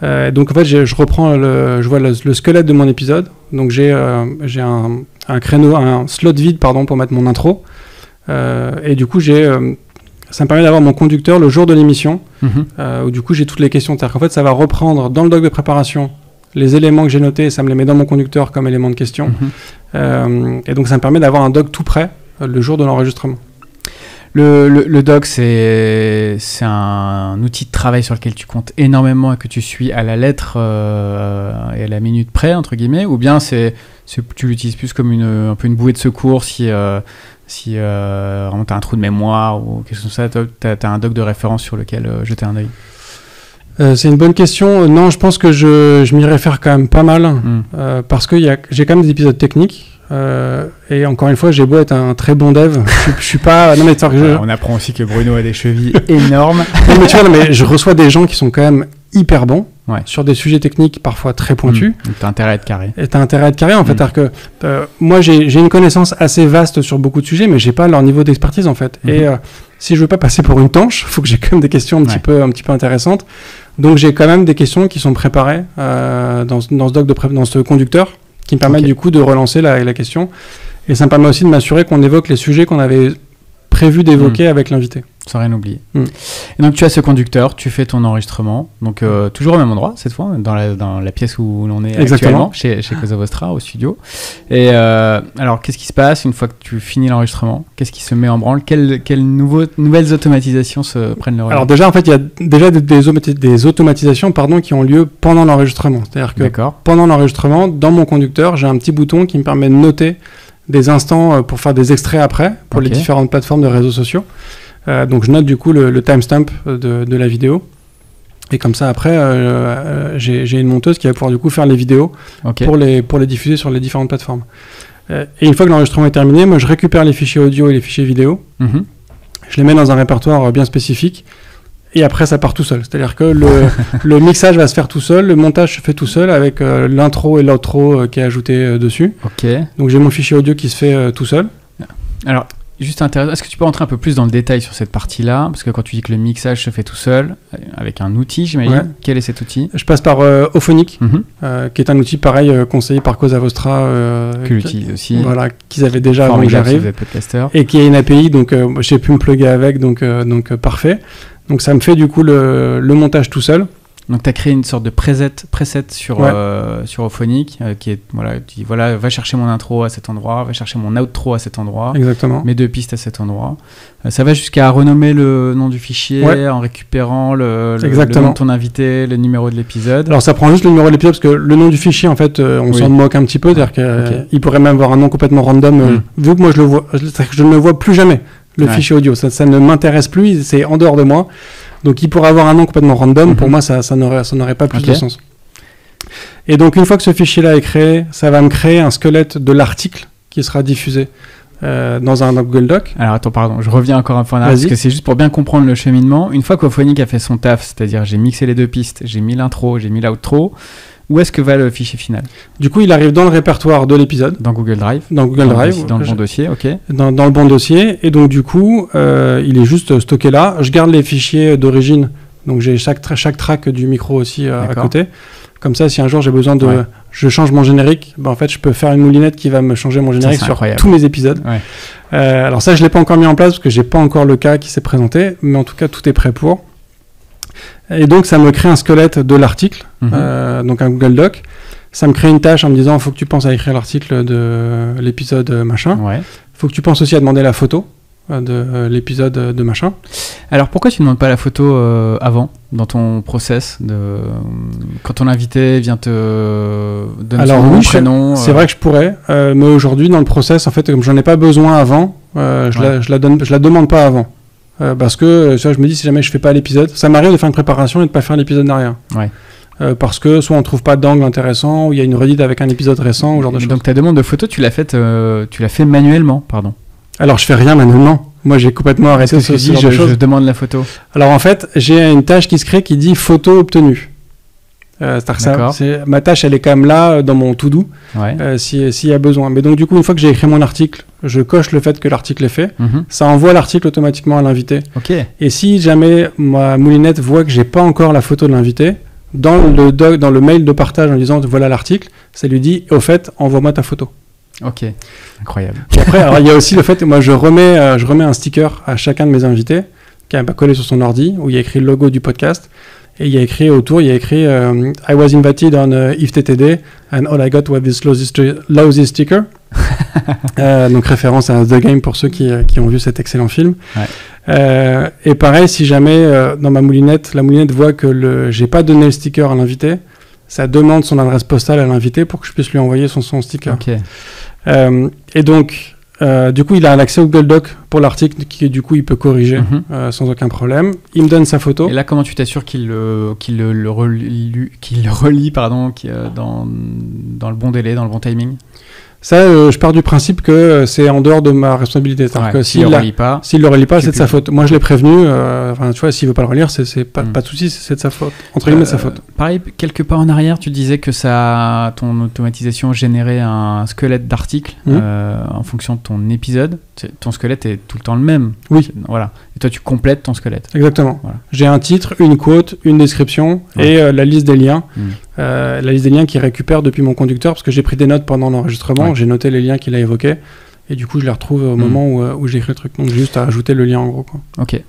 Donc en fait, je reprends je vois le squelette de mon épisode. Donc j'ai un créneau, un slot vide pour mettre mon intro. Et du coup, ça me permet d'avoir mon conducteur le jour de l'émission, où du coup j'ai toutes les questions. C'est-à-dire qu'en fait, ça va reprendre dans le doc de préparation les éléments que j'ai notés, ça me les met dans mon conducteur comme éléments de question. Et donc ça me permet d'avoir un doc tout prêt le jour de l'enregistrement. Le doc, c'est un outil de travail sur lequel tu comptes énormément et que tu suis à la lettre et à la minute près, entre guillemets, ou bien tu l'utilises plus comme un peu une bouée de secours si vraiment tu as un trou de mémoire ou quelque chose comme ça, tu as un doc de référence sur lequel jeter un œil. C'est une bonne question. Non, je pense que je m'y réfère quand même pas mal parce que j'ai quand même des épisodes techniques et encore une fois, j'ai beau être un très bon dev, je suis pas. Non mais on apprend aussi que Bruno a des chevilles énormes. Non mais tu vois, mais je reçois des gens qui sont quand même hyper bons sur des sujets techniques parfois très pointus. T'as intérêt à être carré. Et t'as intérêt à être carré en fait, c'est-à-dire que moi j'ai une connaissance assez vaste sur beaucoup de sujets, mais j'ai pas leur niveau d'expertise en fait. Et si je veux pas passer pour une tanche, faut que j'ai quand même des questions un petit peu intéressantes. Donc j'ai quand même des questions qui sont préparées dans ce conducteur qui me permettent du coup de relancer la question. Et ça me permet aussi de m'assurer qu'on évoque les sujets qu'on avait prévu d'évoquer avec l'invité. Sans rien oublier. Et donc tu as ce conducteur, tu fais ton enregistrement, donc toujours au même endroit cette fois, dans la pièce où l'on est actuellement, chez Cosa Vostra, au studio. Et alors qu'est-ce qui se passe une fois que tu finis l'enregistrement? Qu'est-ce qui se met en branle? Quelles nouvelles automatisations se prennent le relais? Alors déjà en fait il y a déjà des automatisations qui ont lieu pendant l'enregistrement. C'est-à-dire que pendant l'enregistrement, dans mon conducteur, j'ai un petit bouton qui me permet de noter des instants pour faire des extraits après pour les différentes plateformes de réseaux sociaux. Donc je note du coup le timestamp de la vidéo et comme ça après j'ai une monteuse qui va pouvoir du coup faire les vidéos pour les diffuser sur les différentes plateformes. Et une fois que l'enregistrement est terminé, moi je récupère les fichiers audio et les fichiers vidéo, je les mets dans un répertoire bien spécifique et après ça part tout seul. C'est-à-dire que le mixage va se faire tout seul, le montage se fait tout seul avec l'intro et l'outro qui est ajouté dessus. Donc j'ai mon fichier audio qui se fait tout seul. Alors juste intéressant, est-ce que tu peux rentrer un peu plus dans le détail sur cette partie-là? Parce que quand tu dis que le mixage se fait tout seul, avec un outil, j'imagine, quel est cet outil? Je passe par Auphonic, qui est un outil pareil conseillé par Cosa Vostra. Que j'utilise aussi. Voilà, qu'ils avaient déjà avant que j'arrive. Et qui a une API, donc j'ai pu me plugger avec, donc parfait. Donc ça me fait du coup le montage tout seul. Donc tu as créé une sorte de preset sur Auphonic qui est tu dis va chercher mon intro à cet endroit, va chercher mon outro à cet endroit. Exactement. Mes 2 pistes à cet endroit. Ça va jusqu'à renommer le nom du fichier en récupérant le nom de ton invité, le numéro de l'épisode. Alors ça prend juste le numéro de l'épisode parce que le nom du fichier en fait on s'en moque un petit peu, c'est-à-dire qu'il pourrait même avoir un nom complètement random vu que moi je ne le vois plus jamais. le fichier audio. Ça ne m'intéresse plus, c'est en dehors de moi. Donc il pourrait avoir un nom complètement random. Pour moi, ça n'aurait pas plus de sens. Et donc une fois que ce fichier-là est créé, ça va me créer un squelette de l'article qui sera diffusé dans un Google Doc. Alors attends, pardon, je reviens encore un peu en arrière parce que c'est juste pour bien comprendre le cheminement. Une fois qu'Auphonic a fait son taf, c'est-à-dire j'ai mixé les 2 pistes, j'ai mis l'intro, j'ai mis l'outro, où est-ce que va le fichier final? Du coup, il arrive dans le répertoire de l'épisode. Dans Google Drive. Dans Google Drive. Dans le bon dossier, ok. Dans le bon dossier. Et donc du coup, il est juste stocké là. Je garde les fichiers d'origine. Donc j'ai chaque track du micro aussi à côté. Comme ça, si un jour j'ai besoin de... Ouais. Je change mon générique, en fait, je peux faire une moulinette qui va me changer mon générique sur tous mes épisodes. Ouais. Alors ça, je ne l'ai pas encore mis en place parce que je n'ai pas encore le cas qui s'est présenté. Mais en tout cas, tout est prêt pour. Et donc, ça me crée un squelette de l'article, donc un Google Doc. Ça me crée une tâche en me disant, il faut que tu penses à écrire l'article de l'épisode machin. Il faut que tu penses aussi à demander la photo de l'épisode de machin. Alors pourquoi tu ne demandes pas la photo avant, dans ton process quand ton invité vient te donner son nom, prénom c'est vrai que je pourrais, mais aujourd'hui dans le process, en fait, comme j'en ai pas besoin avant, je la demande pas avant. Parce que je me dis, si jamais je fais pas l'épisode, ça m'arrive de faire une préparation et de pas faire l'épisode derrière. Parce que soit on trouve pas d'angle intéressant, ou il y a une redite avec un épisode récent, ou genre de choses. Donc ta demande de photo, tu l'as fait manuellement, pardon. Alors je fais rien manuellement. Moi j'ai complètement arrêté ce genre de choses. Je demande la photo. Alors en fait, j'ai une tâche qui se crée qui dit photo obtenue. Ma tâche, elle est quand même là dans mon to-do, s'il y a besoin. Mais donc du coup, une fois que j'ai écrit mon article, je coche le fait que l'article est fait. Ça envoie l'article automatiquement à l'invité. Et si jamais ma moulinette voit que j'ai pas encore la photo de l'invité, dans le mail de partage en disant voilà l'article, ça lui dit au fait, envoie-moi ta photo. Ok, incroyable. Et après, alors, il y a aussi le fait, moi je remets un sticker à chacun de mes invités qui a collé sur son ordi où il y a écrit le logo du podcast et il y a écrit autour, I was invited on IFTTD and all I got was this lousy sticker. Donc référence à The Game pour ceux qui ont vu cet excellent film. Et pareil, si jamais dans ma moulinette, la moulinette voit que j'ai pas donné le sticker à l'invité, ça demande son adresse postale à l'invité pour que je puisse lui envoyer son sticker. Et donc, du coup, il a un accès au Google Doc pour l'article qui, du coup, il peut corriger sans aucun problème. Il me donne sa photo. Et là, comment tu t'assures qu'il le relie dans le bon délai, dans le bon timing? Ça, je pars du principe que c'est en dehors de ma responsabilité. S'il ne le relie pas, c'est de sa faute. Moi, je l'ai prévenu. Tu vois, s'il veut pas le relire, c'est pas de souci, c'est de sa faute. Entre guillemets, de sa faute. Pareil, quelque part en arrière, tu disais que ton automatisation générait un squelette d'article en fonction de ton épisode. Ton squelette est tout le temps le même. Oui. Voilà. Et toi, tu complètes ton squelette. Exactement. Voilà. J'ai un titre, une quote, une description et la liste des liens. La liste des liens qu'il récupère depuis mon conducteur parce que j'ai pris des notes pendant l'enregistrement. J'ai noté les liens qu'il a évoqués et du coup je les retrouve au moment où j'ai écrit le truc. Donc juste à ajouter le lien en gros, quoi. Ok.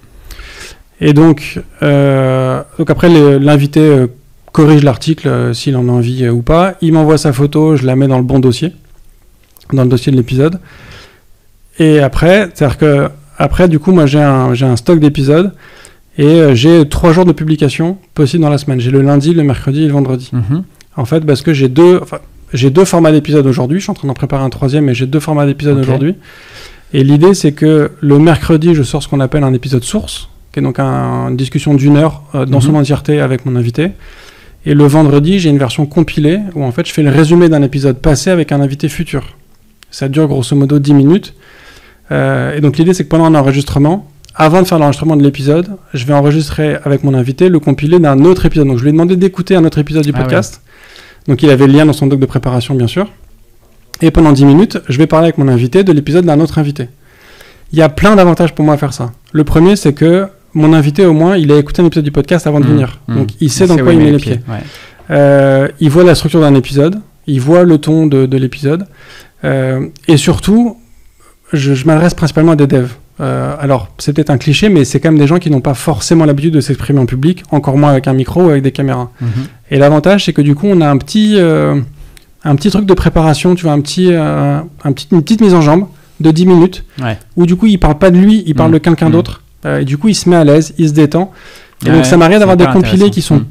Et donc après l'invité corrige l'article s'il en a envie ou pas. Il m'envoie sa photo, je la mets dans le bon dossier, dans le dossier de l'épisode. Et après, c'est-à-dire que après du coup moi j'ai un stock d'épisodes et j'ai 3 jours de publication possibles dans la semaine. J'ai le lundi, le mercredi et le vendredi. En fait, parce que j'ai deux formats d'épisodes aujourd'hui. Je suis en train d'en préparer un 3e, mais j'ai 2 formats d'épisodes aujourd'hui. Et l'idée, c'est que le mercredi, je sors ce qu'on appelle un épisode source, qui est donc une discussion d'1 heure dans son entièreté avec mon invité. Et le vendredi, j'ai une version compilée où en fait, je fais le résumé d'un épisode passé avec un invité futur. Ça dure grosso modo 10 minutes. Et donc l'idée, c'est que pendant un enregistrement, avant de faire l'enregistrement de l'épisode, je vais enregistrer avec mon invité le compilé d'un autre épisode. Donc je lui ai demandé d'écouter un autre épisode du podcast. Donc il avait le lien dans son doc de préparation, bien sûr. Et pendant 10 minutes, je vais parler avec mon invité de l'épisode d'un autre invité. Il y a plein d'avantages pour moi à faire ça. Le premier, c'est que mon invité, au moins, il a écouté un épisode du podcast avant de venir. Donc il sait dans quoi il met les pieds. Il voit la structure d'un épisode, il voit le ton de l'épisode. Et surtout, je m'adresse principalement à des devs. Alors, c'est peut-être un cliché, mais c'est quand même des gens qui n'ont pas forcément l'habitude de s'exprimer en public, encore moins avec un micro ou avec des caméras. Et l'avantage, c'est que du coup, on a un petit truc de préparation, tu vois, une petite mise en jambe de 10 minutes, où du coup, il parle pas de lui, il parle de quelqu'un d'autre. Et du coup, il se met à l'aise, il se détend. Et donc, ça m'arrive d'avoir des compilés qui sont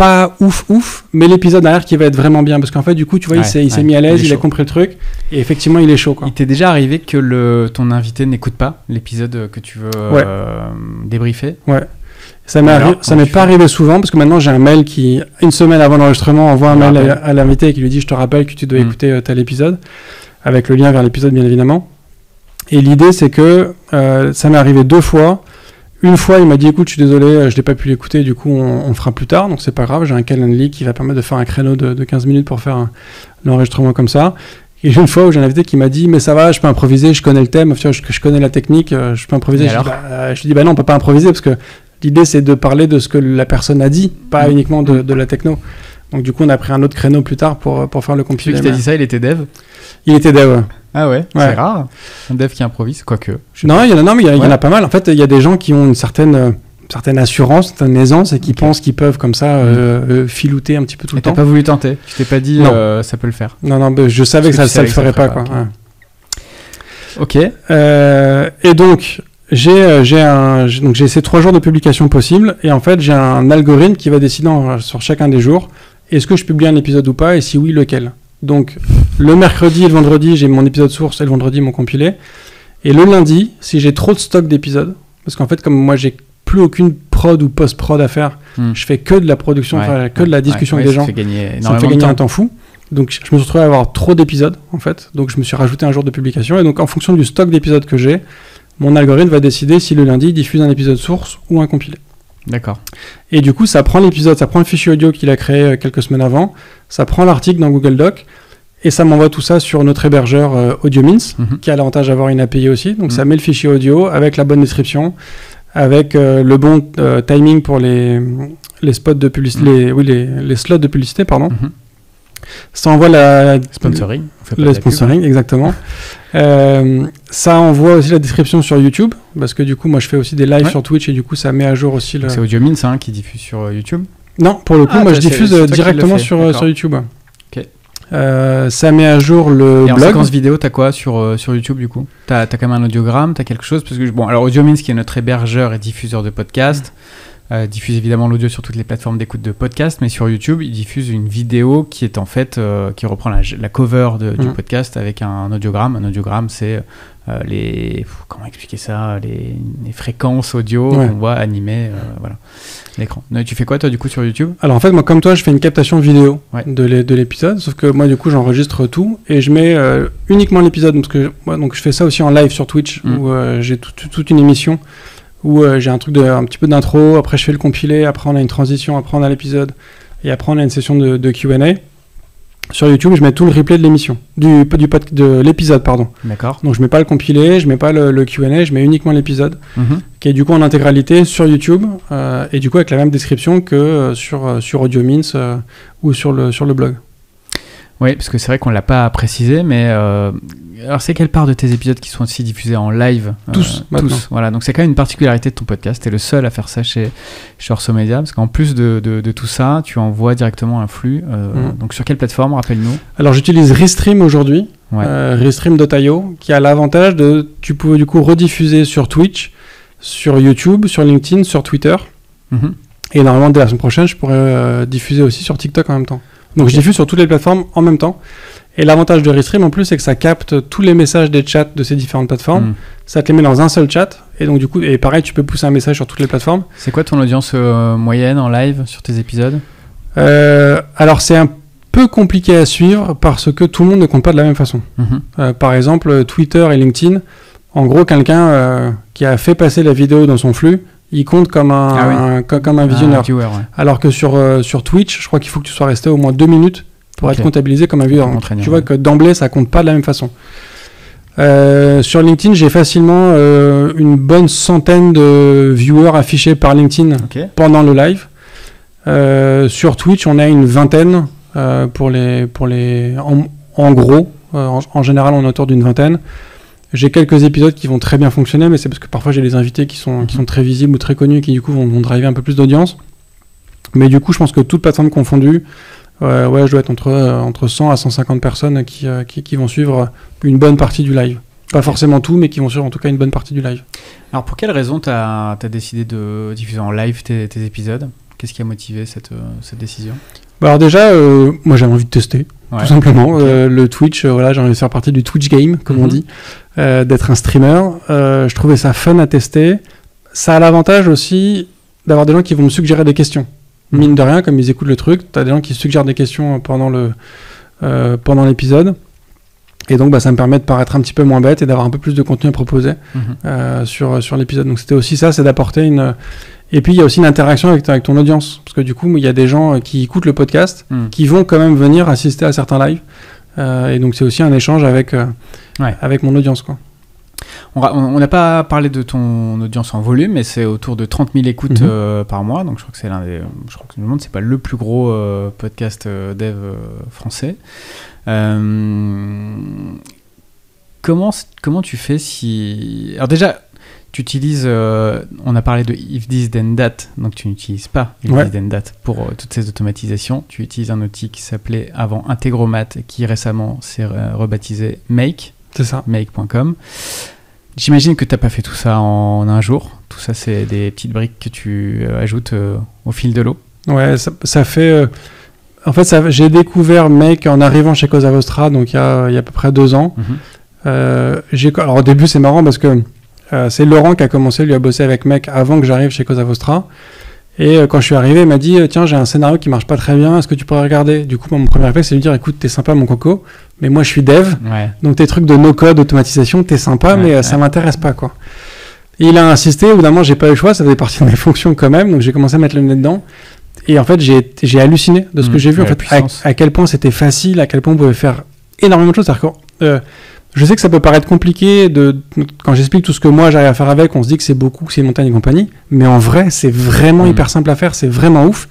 pas ouf, mais l'épisode derrière qui va être vraiment bien, parce qu'en fait du coup tu vois il s'est mis à l'aise, il a compris le truc, et effectivement il est chaud, quoi. Il t'est déjà arrivé que ton invité n'écoute pas l'épisode que tu veux débriefer? Ouais. Ça m'est pas arrivé souvent, parce que maintenant j'ai un mail qui, une semaine avant l'enregistrement, envoie un mail à l'invité qui lui dit je te rappelle que tu dois écouter tel épisode, avec le lien vers l'épisode bien évidemment. Et l'idée c'est que ça m'est arrivé 2 fois. Une fois il m'a dit écoute je suis désolé, je n'ai pas pu l'écouter, du coup on fera plus tard, donc c'est pas grave, j'ai un Calendly qui va permettre de faire un créneau de 15 minutes pour faire l'enregistrement comme ça. Et une fois où j'ai un invité qui m'a dit mais ça va, je peux improviser, je connais le thème, je connais la technique, je peux improviser. Je lui dis bah non, on peut pas improviser, parce que l'idée, c'est de parler de ce que la personne a dit, pas uniquement de la techno. Donc, du coup, on a pris un autre créneau plus tard pour faire le compilé. Celui qui t'a dit ça, il était dev? Il était dev, ouais. Ah ouais, c'est rare. Un dev qui improvise, quoique. Non, il y en a pas mal. En fait, il y a des gens qui ont une certaine assurance, une certaine aisance, et qui pensent qu'ils peuvent, comme ça, filouter un petit peu tout le temps. Et t'as pas voulu tenter? Tu t'es pas dit ça peut le faire? Non, je savais que ça le ferait pas, quoi. Ok. Et donc... J'ai ces 3 jours de publication possibles, et en fait j'ai un algorithme qui va décider sur chacun des jours est-ce que je publie un épisode ou pas, et si oui, lequel. Donc le mercredi et le vendredi j'ai mon épisode source, et le vendredi mon compilé, et le lundi si j'ai trop de stock d'épisodes, parce qu'en fait comme moi j'ai plus aucune prod ou post-prod à faire, je fais que de la production, que de la discussion avec des gens, ça me fait gagner un temps fou. Donc je me suis retrouvé à avoir trop d'épisodes en fait, donc je me suis rajouté un jour de publication, et donc en fonction du stock d'épisodes que j'ai, mon algorithme va décider si le lundi il diffuse un épisode source ou un compilé. D'accord. Et du coup, ça prend l'épisode, ça prend le fichier audio qu'il a créé quelques semaines avant, ça prend l'article dans Google Doc, et ça m'envoie tout ça sur notre hébergeur AudioMins, qui a l'avantage d'avoir une API aussi. Donc ça met le fichier audio avec la bonne description, avec le bon timing pour les spots de publicité, les slots de publicité, pardon. Ça envoie sponsoring. Le sponsoring, exactement. Ça envoie aussi la description sur YouTube, parce que du coup, moi, je fais aussi des lives sur Twitch, et du coup, ça met à jour aussi le... C'est AudioMins qui diffuse sur YouTube? Non, pour le coup, moi, je diffuse directement sur YouTube. Ok. Ça met à jour le blog. Et en séquence vidéo, t'as quoi sur YouTube, du coup? T'as quand même un audiogramme, t'as quelque chose? Parce que, bon, alors AudioMins, qui est notre hébergeur et diffuseur de podcasts, diffuse évidemment l'audio sur toutes les plateformes d'écoute de podcast, mais sur YouTube, il diffuse une vidéo qui est en fait qui reprend la cover du podcast avec un audiogramme. Un audiogramme, c'est comment expliquer ça, les fréquences audio qu'on voit animées, voilà, l'écran. Tu fais quoi toi du coup sur YouTube? Alors en fait, moi comme toi, je fais une captation vidéo de l'épisode, sauf que moi du coup j'enregistre tout et je mets uniquement l'épisode, parce que donc je fais ça aussi en live sur Twitch où j'ai toute une émission où j'ai un petit peu d'intro, après je fais le compilé, après on a une transition, après on a l'épisode, et après on a une session de Q&A. Sur YouTube, je mets tout le replay de l'émission, de l'épisode, pardon. D'accord. Donc je mets pas le compilé, je mets pas le Q&A, je mets uniquement l'épisode, qui est du coup en intégralité sur YouTube, et du coup avec la même description que sur AudioMins ou sur le blog. Oui, parce que c'est vrai qu'on l'a pas précisé, mais alors c'est quelle part de tes épisodes qui sont aussi diffusés en live? Tous. Voilà, donc c'est quand même une particularité de ton podcast. T'es le seul à faire ça chez Orso Media, parce qu'en plus de tout ça, tu envoies directement un flux. Donc sur quelle plateforme, rappelle-nous? Alors j'utilise Restream aujourd'hui, Restream.io, qui a l'avantage tu peux du coup rediffuser sur Twitch, sur YouTube, sur LinkedIn, sur Twitter. Et normalement dès la semaine prochaine, je pourrais diffuser aussi sur TikTok en même temps. Donc je diffuse sur toutes les plateformes en même temps. Et l'avantage de Restream en plus, c'est que ça capte tous les messages des chats de ces différentes plateformes. Ça te les met dans un seul chat. Et donc du coup, et pareil, tu peux pousser un message sur toutes les plateformes. C'est quoi ton audience moyenne en live sur tes épisodes? Alors c'est un peu compliqué à suivre parce que tout le monde ne compte pas de la même façon. Par exemple, Twitter et LinkedIn, en gros, quelqu'un qui a fait passer la vidéo dans son flux, il compte comme un visionneur. Viewer, Alors que sur Twitch, je crois qu'il faut que tu sois resté au moins 2 minutes pour être comptabilisé comme un viewer. Tu vois que d'emblée, ça compte pas de la même façon. Sur LinkedIn, j'ai facilement une bonne centaine de viewers affichés par LinkedIn pendant le live. Sur Twitch, on a une vingtaine en gros. En général, on est autour d'une vingtaine. J'ai quelques épisodes qui vont très bien fonctionner, mais c'est parce que parfois j'ai des invités qui sont très visibles ou très connus, qui du coup vont driver un peu plus d'audience. Mais du coup, je pense que toute plateforme confondue, je dois être entre 100 à 150 personnes qui vont suivre une bonne partie du live. Pas forcément tout, mais qui vont suivre en tout cas une bonne partie du live. Alors pour quelle raison tu as décidé de diffuser en live tes épisodes? Qu'est-ce qui a motivé cette décision? Alors déjà, moi j'avais envie de tester, tout simplement. Okay. Le Twitch, voilà, j'ai envie de faire partie du Twitch game, comme on dit, d'être un streamer. Je trouvais ça fun à tester. Ça a l'avantage aussi d'avoir des gens qui vont me suggérer des questions. Mine de rien, comme ils écoutent le truc, tu as des gens qui suggèrent des questions pendant l'épisode. Et donc, ça me permet de paraître un petit peu moins bête et d'avoir un peu plus de contenu à proposer sur l'épisode. Donc, c'était aussi ça, c'est d'apporter une... Et puis, il y a aussi une interaction avec ton audience. Parce que du coup, il y a des gens qui écoutent le podcast, qui vont quand même venir assister à certains lives. Et donc, c'est aussi un échange avec mon audience, quoi. On n'a pas parlé de ton audience en volume, mais c'est autour de 30 000 écoutes par mois. Donc, je crois que c'est je crois que le monde, c'est pas le plus gros podcast dev français. Comment tu fais si... Alors déjà, tu utilises... on a parlé de if this then that, donc tu n'utilises pas if this then that pour toutes ces automatisations. Tu utilises un outil qui s'appelait avant Integromat et qui récemment s'est rebaptisé Make. C'est ça. Make.com. J'imagine que tu n'as pas fait tout ça en un jour. Tout ça, c'est des petites briques que tu ajoutes au fil de l'eau. Ouais, ça fait... En fait, j'ai découvert Make en arrivant chez Cosa Vostra, donc il y a à peu près 2 ans. Alors au début, c'est marrant parce que c'est Laurent qui a commencé, lui, à bosser avec Make avant que j'arrive chez Cosa Vostra. Et quand je suis arrivé, il m'a dit tiens, j'ai un scénario qui marche pas très bien, est-ce que tu pourrais regarder? Du coup, mon premier réflexe, c'est de lui dire écoute, t'es sympa mon coco, mais moi je suis dev, donc tes trucs de no-code, automatisation, t'es sympa, mais ça m'intéresse pas, quoi. Et il a insisté, au bout d'un moment, j'ai pas eu le choix, ça faisait partie de mes fonctions quand même, donc j'ai commencé à mettre le nez dedans. Et en fait, j'ai halluciné de ce que j'ai vu, en fait, à quel point c'était facile, à quel point on pouvait faire énormément de choses. C'est-à-dire que je sais que ça peut paraître compliqué quand j'explique tout ce que moi j'arrive à faire avec, on se dit que c'est beaucoup, que c'est une montagne et compagnie, mais en vrai, c'est vraiment hyper simple à faire, c'est vraiment ouf,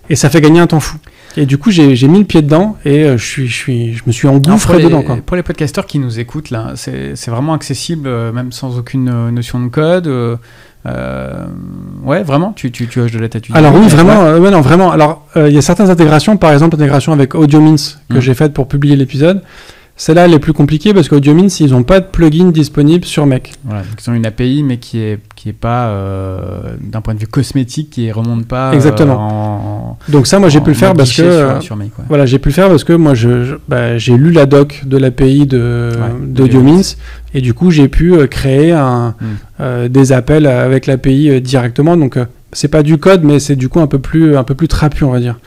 et ça fait gagner un temps fou. Et du coup, j'ai mis le pied dedans et je me suis engouffré dedans, quoi. Pour les podcasteurs qui nous écoutent, là, c'est vraiment accessible, même sans aucune notion de code. Ouais, vraiment, tu hoches de la tête. Alors oui, vraiment, non, vraiment. Alors, il y a certaines intégrations, par exemple l'intégration avec AudioMints que j'ai faite pour publier l'épisode. Celle-là, elle est plus compliquée parce qu'AudioMints, ils n'ont pas de plugin disponible sur Make. Voilà, donc ils ont une API, mais qui est pas, d'un point de vue cosmétique, qui remonte pas. Exactement. Donc ça, moi, j'ai pu le faire parce que... sur Make, voilà, j'ai pu le faire parce que moi, j'ai lu la doc de l'API d'AudioMints et du coup, j'ai pu créer des appels avec l'API directement. Donc, c'est pas du code, mais c'est du coup un peu plus trapu, on va dire.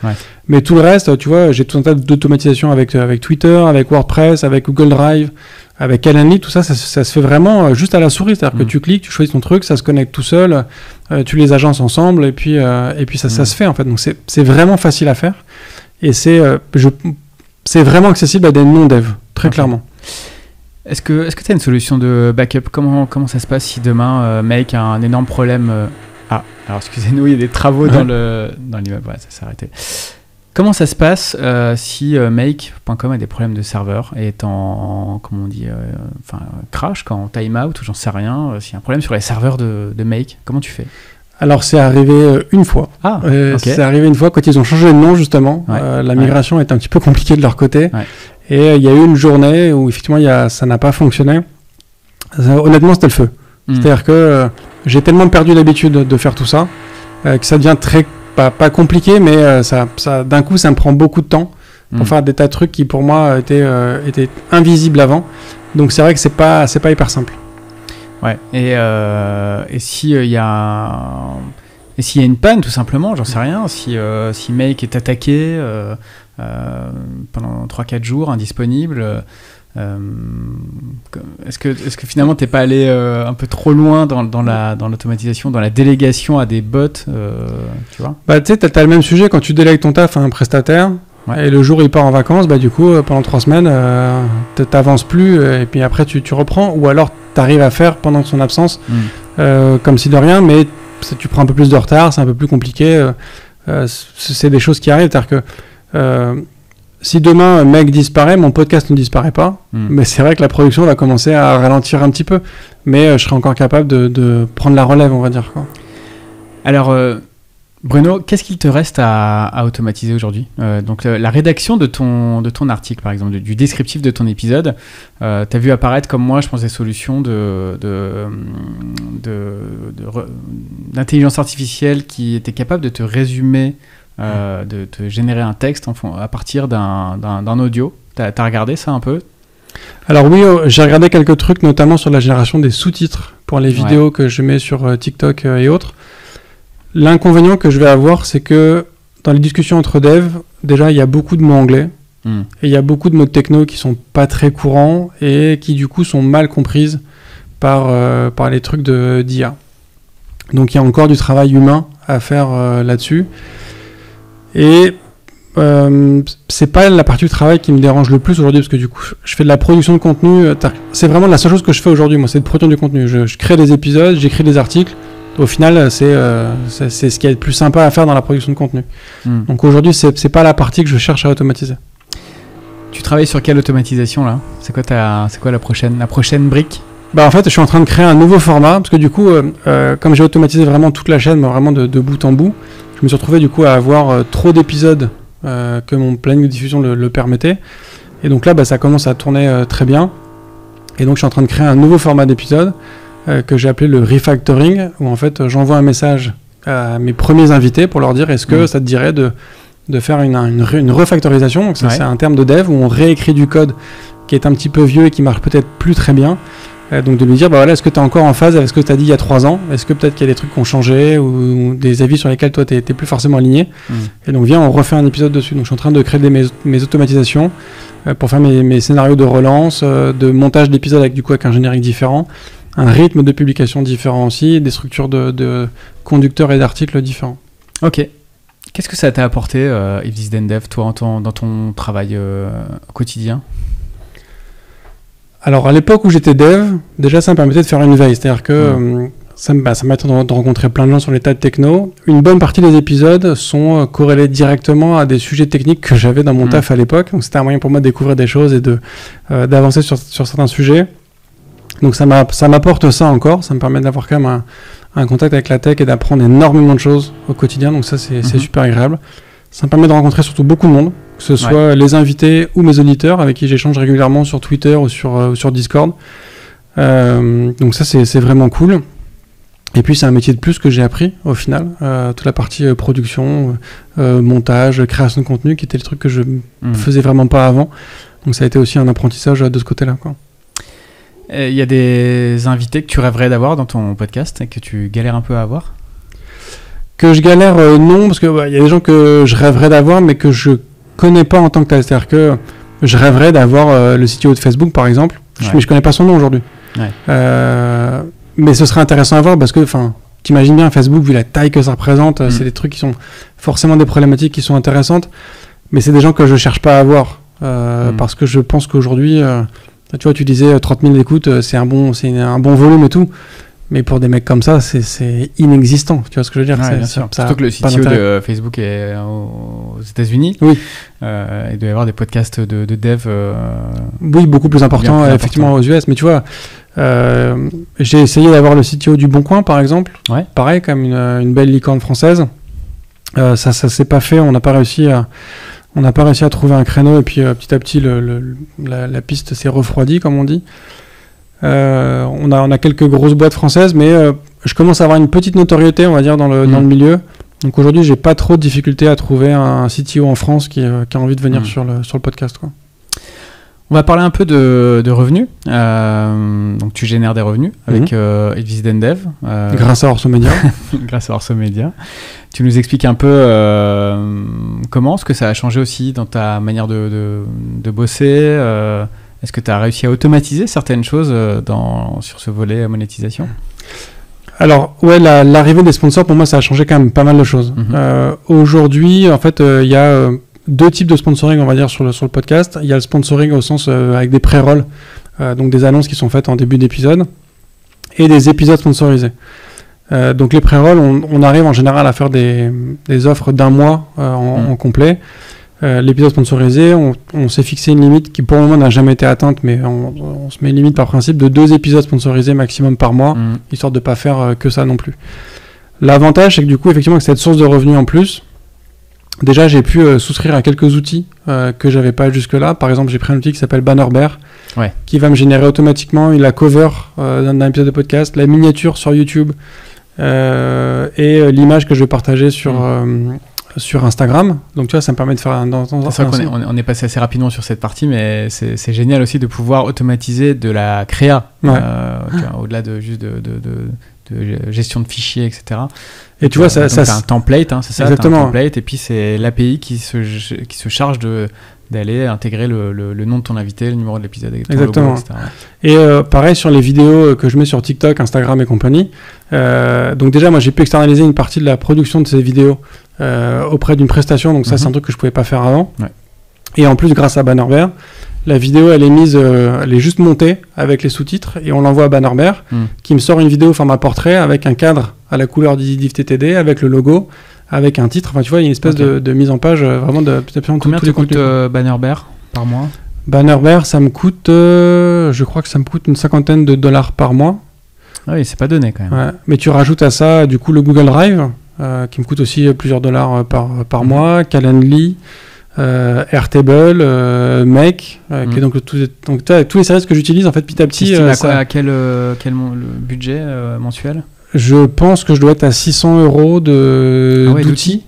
Mais tout le reste, tu vois, j'ai tout un tas d'automatisation avec Twitter, avec WordPress, avec Google Drive, avec Calendly, tout ça, ça se fait vraiment juste à la souris. C'est-à-dire que tu cliques, tu choisis ton truc, ça se connecte tout seul, tu les agences ensemble, et puis ça se fait, en fait. Donc c'est vraiment facile à faire. Et c'est vraiment accessible à des non-devs, très clairement. Est-ce que tu as une solution de backup? Comment ça se passe si demain, Make a un énorme problème alors excusez-nous, il y a des travaux dans l'immeuble, ça s'est arrêté. Comment ça se passe si Make.com a des problèmes de serveur et est comment on dit, crash, en timeout ou j'en sais rien, s'il y a un problème sur les serveurs de Make, comment tu fais? Alors c'est arrivé une fois. Okay. C'est arrivé une fois quand ils ont changé de nom justement. La migration est un petit peu compliquée de leur côté. Et il y a eu une journée où effectivement ça n'a pas fonctionné. Honnêtement, c'était le feu. C'est-à-dire que j'ai tellement perdu l'habitude de faire tout ça que ça devient pas compliqué, mais d'un coup, ça me prend beaucoup de temps pour faire des tas de trucs qui pour moi étaient invisibles avant. Donc c'est vrai que c'est pas hyper simple. Ouais. Et s'il y a une panne, tout simplement, j'en sais rien, si Make est attaqué pendant 3-4 jours, indisponible. Est-ce que finalement t'es pas allé un peu trop loin dans l'automatisation, dans la délégation à des bots, tu vois? Tu sais, t'as le même sujet quand tu délègues ton taf à un prestataire et le jour où il part en vacances, du coup pendant 3 semaines t'avances plus et puis après tu reprends, ou alors t'arrives à faire pendant son absence comme si de rien, mais tu prends un peu plus de retard, c'est un peu plus compliqué, c'est des choses qui arrivent, c'est-à-dire que si demain Meg disparaît, mon podcast ne disparaît pas, mais c'est vrai que la production va commencer à ralentir un petit peu, mais je serai encore capable de prendre la relève, on va dire, quoi. Alors Bruno, qu'est-ce qu'il te reste à automatiser aujourd'hui? Donc la rédaction de ton article, par exemple, du descriptif de ton épisode, tu as vu apparaître comme moi, je pense, des solutions d'intelligence artificielle qui étaient capables de te résumer, de te générer un texte à partir d'un audio. T'as regardé ça un peu? Alors oui, j'ai regardé quelques trucs, notamment sur la génération des sous-titres pour les vidéos que je mets sur TikTok et autres. L'inconvénient que je vais avoir, c'est que dans les discussions entre devs, déjà, il y a beaucoup de mots anglais et il y a beaucoup de mots techno qui sont pas très courants et qui, du coup, sont mal comprises par les trucs d'IA. Donc, il y a encore du travail humain à faire là-dessus. Et c'est pas la partie du travail qui me dérange le plus aujourd'hui, parce que, du coup, je fais de la production de contenu. C'est vraiment la seule chose que je fais aujourd'hui, moi, c'est de produire du contenu. Je crée des épisodes, j'écris des articles. Au final, c'est ce qui est le plus sympa à faire dans la production de contenu. Donc aujourd'hui, c'est pas la partie que je cherche à automatiser. Tu travailles sur quelle automatisation là? C'est quoi la prochaine brique? En fait, je suis en train de créer un nouveau format, parce que du coup, comme j'ai automatisé vraiment toute la chaîne, vraiment de bout en bout, je me suis retrouvé du coup à avoir trop d'épisodes que mon planning de diffusion le permettait. Et donc là, ça commence à tourner très bien. Et donc je suis en train de créer un nouveau format d'épisode que j'ai appelé le refactoring, où en fait j'envoie un message à mes premiers invités pour leur dire est-ce que ça te dirait de faire une refactorisation. Donc ça, c'est un terme de dev où on réécrit du code qui est un petit peu vieux et qui marche peut-être plus très bien. Donc de lui dire est-ce que tu es encore en phase avec ce que tu as dit il y a 3 ans, est-ce que peut-être qu'il y a des trucs qui ont changé ou des avis sur lesquels toi tu n'es plus forcément aligné. Et donc viens, on refait un épisode dessus. Donc je suis en train de créer mes automatisations pour faire mes scénarios de relance, de montage d'épisodes avec un générique différent, un rythme de publication différent aussi, des structures de conducteurs et d'articles différents. Ok. Qu'est-ce que ça t'a apporté, If This Then Dev, toi, dans ton travail quotidien? Alors, à l'époque où j'étais dev, déjà, ça me permettait de faire une veille. C'est-à-dire que ça me permettait de rencontrer plein de gens sur les tas de techno. Une bonne partie des épisodes sont corrélés directement à des sujets techniques que j'avais dans mon taf à l'époque. Donc, c'était un moyen pour moi de découvrir des choses et d'avancer sur certains sujets. Donc ça m'apporte ça encore, ça me permet d'avoir quand même un contact avec la tech et d'apprendre énormément de choses au quotidien, donc ça c'est super agréable. Ça me permet de rencontrer surtout beaucoup de monde, que ce soit les invités ou mes auditeurs avec qui j'échange régulièrement sur Twitter ou sur Discord. Donc ça c'est vraiment cool. Et puis c'est un métier de plus que j'ai appris au final, toute la partie production, montage, création de contenu qui était le truc que je faisais vraiment pas avant. Donc ça a été aussi un apprentissage de ce côté-là, quoi. Il y a des invités que tu rêverais d'avoir dans ton podcast et que tu galères un peu à avoir? Que je galère, non, parce que y a des gens que je rêverais d'avoir, mais que je connais pas en tant que tel. C'est-à-dire que je rêverais d'avoir le CTO de Facebook, par exemple, mais je connais pas son nom aujourd'hui. Mais ce serait intéressant à voir parce que, t'imagines bien Facebook, vu la taille que ça représente, c'est des trucs qui sont forcément des problématiques qui sont intéressantes, mais c'est des gens que je cherche pas à avoir parce que je pense qu'aujourd'hui... tu vois, tu disais 30 000 écoutes, c'est un bon volume et tout. Mais pour des mecs comme ça, c'est inexistant. Tu vois ce que je veux dire? Bien sûr. Surtout que le CTO de Facebook est aux États-Unis. Oui. Il doit y avoir des podcasts de dev. Oui, beaucoup plus importants, effectivement, aux US. Mais tu vois, j'ai essayé d'avoir le CTO du Bon Coin, par exemple. Ouais. Pareil, comme une belle licorne française. Ça s'est pas fait. On n'a pas réussi à trouver un créneau et puis petit à petit la piste s'est refroidie, comme on dit. On a quelques grosses boîtes françaises, mais je commence à avoir une petite notoriété, on va dire, dans le milieu. Donc aujourd'hui, j'ai pas trop de difficultés à trouver un CTO en France qui a envie de venir sur le podcast, quoi. On va parler un peu de revenus. Donc tu génères des revenus avec If This Then Dev. Grâce à Orso Media. Grâce à Orso Media. Tu nous expliques un peu comment est-ce que ça a changé aussi dans ta manière de bosser. Est-ce que tu as réussi à automatiser certaines choses sur ce volet monétisation? Alors, l'arrivée des sponsors, pour moi, ça a changé quand même pas mal de choses. Aujourd'hui, en fait, il y a... deux types de sponsoring, on va dire, sur le podcast. Il y a le sponsoring au sens avec des pré-rolls, donc des annonces qui sont faites en début d'épisode, et des épisodes sponsorisés. Donc les pré-rolls, on arrive en général à faire des offres d'un mois en complet. L'épisode sponsorisé, on s'est fixé une limite qui pour le moment n'a jamais été atteinte, mais on se met une limite par principe de 2 épisodes sponsorisés maximum par mois, histoire de ne pas faire que ça non plus. L'avantage, c'est que du coup, effectivement, avec cette source de revenus en plus, déjà, j'ai pu souscrire à quelques outils que j'avais pas jusque-là. Par exemple, j'ai pris un outil qui s'appelle Bannerbear, qui va me générer automatiquement la cover d'un épisode de podcast, la miniature sur YouTube et l'image que je vais partager sur Instagram. Donc tu vois, ça me permet de faire c'est vrai qu'on est passé assez rapidement sur cette partie, mais c'est génial aussi de pouvoir automatiser de la créa, tu vois, au-delà de juste de gestion de fichiers, etc. Et tu vois, ça t'as un template, c'est ça. Exactement. T'as un template, et puis c'est l'API qui se charge d'aller intégrer le nom de ton invité, le numéro de l'épisode, exactement. Logo, etc. Et pareil sur les vidéos que je mets sur TikTok, Instagram et compagnie. Donc déjà, moi, j'ai pu externaliser une partie de la production de ces vidéos auprès d'une prestation. Donc ça, c'est un truc que je pouvais pas faire avant. Ouais. Et en plus, grâce à Bannerbear, la vidéo, elle est juste montée avec les sous-titres et on l'envoie à Bannerbear qui me sort une vidéo format portrait avec un cadre à la couleur du DivTTD, avec le logo, avec un titre. Enfin, tu vois, il y a une espèce de mise en page vraiment de Combien te coûte Bannerbear par mois? Bannerbear, ça me coûte, je crois que ça me coûte une $50 par mois. Ah oui, c'est pas donné quand même. Ouais. Mais tu rajoutes à ça, du coup, le Google Drive, qui me coûte aussi plusieurs dollars par mois, Calendly, Airtable, Make, qui est donc tous les services que j'utilise en fait petit à petit. À quel le budget mensuel? Je pense que je dois être à 600 € d'outils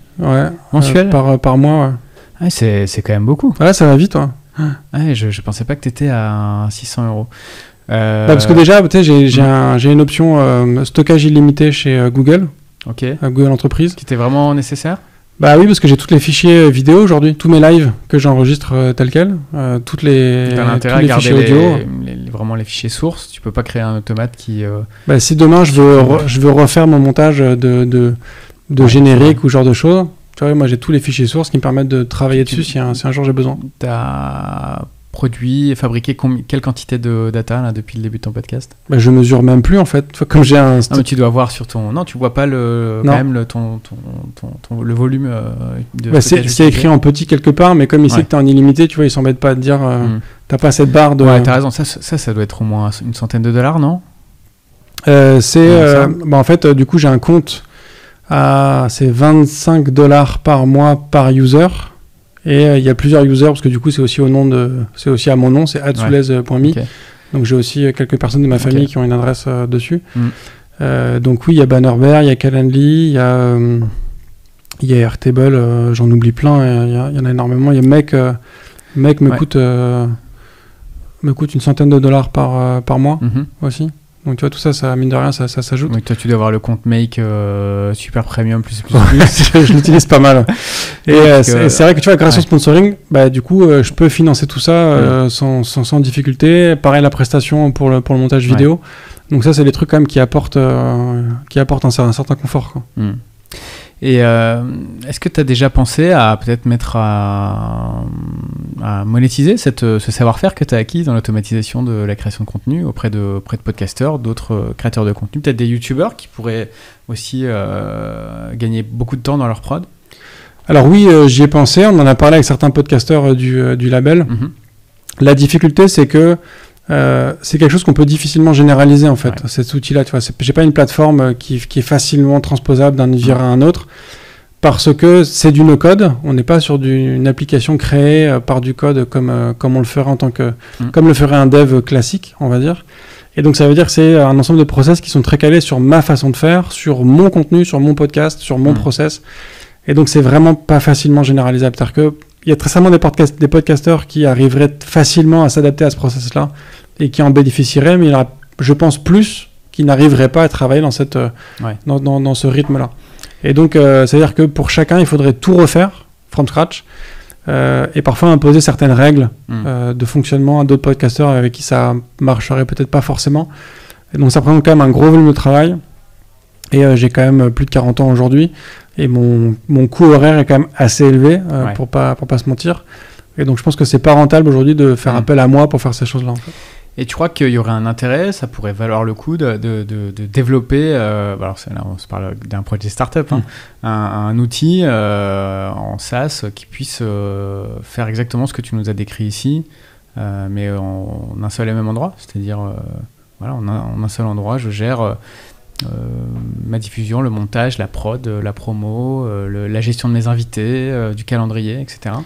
mensuels par mois. Ouais. Ah, c'est quand même beaucoup. Ouais, ça va vite. Ouais, je pensais pas que tu étais à 600 €. Parce que déjà, j'ai une option stockage illimité chez Google. Ok. Google Entreprise. Qui était vraiment nécessaire? Bah oui, parce que j'ai tous les fichiers vidéo aujourd'hui, tous mes lives que j'enregistre tels quels, toutes les t'as intérêt à garder fichiers audio. Vraiment les fichiers sources. Tu peux pas créer un automate qui. Bah, si demain je veux refaire mon montage de générique ou ce genre de choses, tu vois, moi j'ai tous les fichiers sources qui me permettent de travailler dessus si un jour j'ai besoin. T'as produit et fabriqué quelle quantité de data là, depuis le début de ton podcast? Bah, je mesure même plus en fait. Comme j'ai un. Non, mais tu dois voir sur ton. Non, tu vois pas quand même le volume de. Bah, c'est écrit en petit quelque part, mais comme il sait que t'es en illimité, tu vois, il s'embête pas à te dire t'as pas cette barre de. Ouais, t'as raison. Ça doit être au moins une centaine de dollars, non? En fait, du coup, j'ai un compte c'est $25 par mois par user. Et il y a plusieurs users parce que du coup c'est aussi à mon nom, c'est @soulez.me. Okay. Donc j'ai aussi quelques personnes de ma famille qui ont une adresse dessus. Donc oui, il y a Bannerbear, il y a Calendly, il y a Airtable, j'en oublie plein, il y en a énormément. Il y a Make me coûte une centaine de dollars par mois aussi. Donc tu vois, tout ça, mine de rien, ça s'ajoute. Oui, toi tu dois avoir le compte Make super premium plus. Je l'utilise pas mal. Et c'est vrai que tu vois, grâce au sponsoring, bah, du coup, je peux financer tout ça sans difficulté. Pareil, la prestation pour le montage vidéo. Donc ça, c'est des trucs quand même qui apportent un certain confort, quoi. Et est-ce que tu as déjà pensé à peut-être mettre à monétiser ce savoir-faire que tu as acquis dans l'automatisation de la création de contenu auprès de podcasteurs, d'autres créateurs de contenu, peut-être des youtubeurs qui pourraient aussi gagner beaucoup de temps dans leur prod? Alors oui, j'y ai pensé, on en a parlé avec certains podcasteurs du label. La difficulté, c'est que c'est quelque chose qu'on peut difficilement généraliser en fait, cet outil-là. Tu vois, j'ai pas une plateforme qui est facilement transposable d'un univers à un autre parce que c'est du no-code. On n'est pas sur une application créée par du code comme on le ferait comme le ferait un dev classique, on va dire. Et donc ça veut dire que c'est un ensemble de process qui sont très calés sur ma façon de faire, sur mon contenu, sur mon podcast, sur mon process. Et donc c'est vraiment pas facilement généralisable. C'est-à-dire que il y a très certainement des podcasteurs qui arriveraient facilement à s'adapter à ce process-là et qui en bénéficieraient, mais il y en a, je pense, plus qui n'arriveraient pas à travailler dans ce rythme-là. Et donc, c'est-à-dire que pour chacun, il faudrait tout refaire, from scratch, et parfois imposer certaines règles de fonctionnement à d'autres podcasteurs avec qui ça marcherait peut-être pas forcément. Et donc, ça prend quand même un gros volume de travail. Et j'ai quand même plus de 40 ans aujourd'hui. Et mon coût horaire est quand même assez élevé, pour pas se mentir. Et donc je pense que c'est pas rentable aujourd'hui de faire appel à moi pour faire ces choses-là. En fait. Et tu crois qu'il y aurait un intérêt, ça pourrait valoir le coup de développer, alors là on se parle d'un projet startup, un outil en SaaS qui puisse faire exactement ce que tu nous as décrit ici, mais en un seul et même endroit, c'est-à-dire en un seul endroit, je gère ma diffusion, le montage, la prod, la promo, la gestion de mes invités, du calendrier, etc.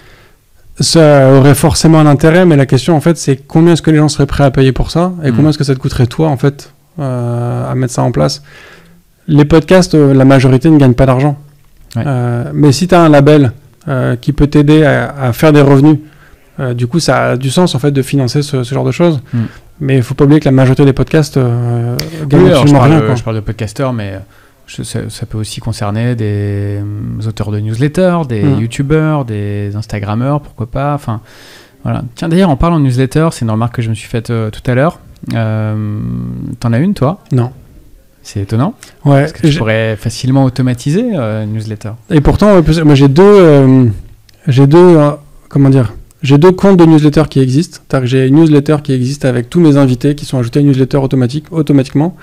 Ça aurait forcément un intérêt, mais la question en fait c'est combien est-ce que les gens seraient prêts à payer pour ça et combien est-ce que ça te coûterait toi en fait à mettre ça en place. Les podcasts, la majorité ne gagnent pas d'argent. Ouais. Mais si tu as un label qui peut t'aider à faire des revenus, du coup ça a du sens en fait de financer ce genre de choses. Mais il faut pas oublier que la majorité des podcasts gagnent absolument rien. Je parle de podcasteurs, mais ça peut aussi concerner des auteurs de newsletters, des youtubeurs, des instagrammeurs, pourquoi pas. Enfin, voilà. Tiens, d'ailleurs, en parlant de newsletter, c'est une remarque que je me suis faite tout à l'heure. T'en as une, toi ? Non. C'est étonnant. Ouais. Parce que tu pourrais facilement automatiser une newsletter. Et pourtant, moi j'ai deux comptes de newsletter qui existent. C'est-à-dire que j'ai une newsletter qui existe avec tous mes invités qui sont ajoutés à une newsletter automatiquement.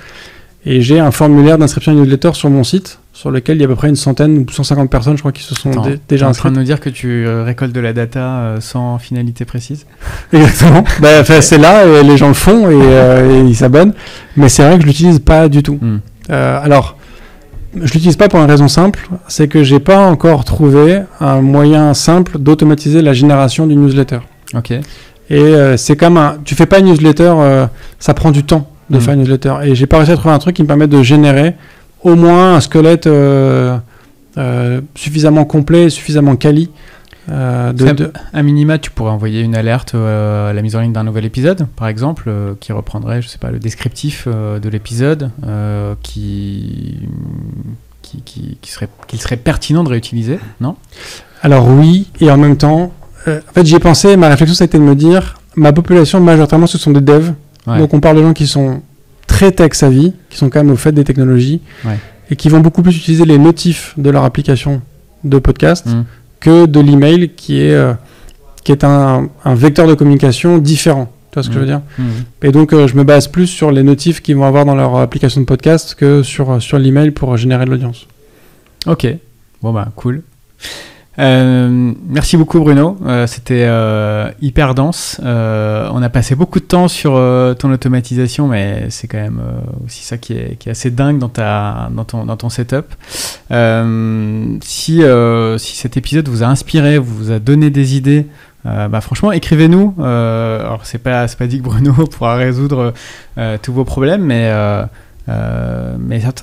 Et j'ai un formulaire d'inscription à une newsletter sur mon site, sur lequel il y a à peu près une centaine ou 150 personnes, je crois, qui se sont déjà inscrites. Tu es en train de nous dire que tu récoltes de la data sans finalité précise ? Exactement. C'est là, et les gens le font et ils s'abonnent. Mais c'est vrai que je l'utilise pas du tout. Alors, je l'utilise pas pour une raison simple, c'est que j'ai pas encore trouvé un moyen simple d'automatiser la génération d'une newsletter. Ok. Et c'est comme tu fais pas une newsletter, ça prend du temps de faire une newsletter. Et j'ai pas réussi à trouver un truc qui me permette de générer au moins un squelette suffisamment complet, suffisamment quali. À minima, tu pourrais envoyer une alerte à la mise en ligne d'un nouvel épisode, par exemple, qui reprendrait, je sais pas, le descriptif de l'épisode, qu'il serait pertinent de réutiliser, non ? Alors oui, et en même temps, en fait j'y ai pensé, ma réflexion ça a été de me dire, ma population majoritairement ce sont des devs. Ouais. Donc on parle de gens qui sont très tech savvy, qui sont quand même au fait des technologies, et qui vont beaucoup plus utiliser les notifs de leur application de podcast que de l'email qui est un vecteur de communication différent. Tu vois ce que je veux dire ? Et donc je me base plus sur les notifs qu'ils vont avoir dans leur application de podcast que sur l'email pour générer de l'audience. Ok, bon bah cool. Merci beaucoup Bruno, c'était hyper dense. On a passé beaucoup de temps sur ton automatisation, mais c'est quand même aussi ça qui est assez dingue dans ton setup. Si cet épisode vous a inspiré, vous a donné des idées, franchement écrivez-nous. Alors c'est pas dit que Bruno pourra résoudre tous vos problèmes, mais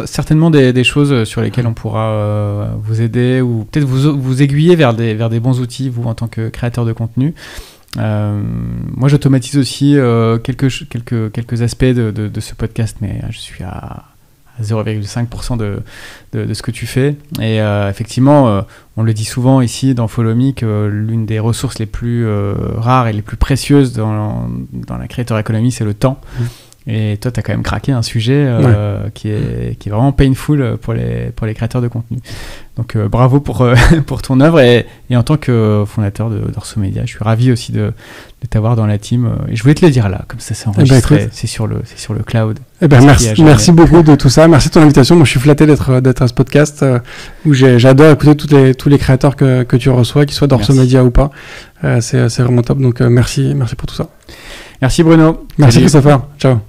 certainement des choses sur lesquelles on pourra vous aider ou peut-être vous aiguiller vers des bons outils, vous en tant que créateur de contenu. Moi j'automatise aussi quelques aspects de ce podcast, mais je suis à 0,5% de ce que tu fais. Et effectivement, on le dit souvent ici dans Follow Me que l'une des ressources les plus rares et les plus précieuses dans la creator economy, c'est le temps. Et toi, tu as quand même craqué un sujet qui est vraiment painful pour les créateurs de contenu. Donc bravo pour ton œuvre et en tant que fondateur d'Orso Media, je suis ravi aussi de t'avoir dans la team. Et je voulais te le dire là, comme ça c'est enregistré, c'est sur le cloud. Merci beaucoup de tout ça. Merci de ton invitation. Moi, je suis flatté d'être à ce podcast où j'adore écouter tous les créateurs que tu reçois, qu'ils soient d'Orso Media ou pas. C'est vraiment top. Donc merci pour tout ça. Merci Bruno. Merci Christopher. Ciao.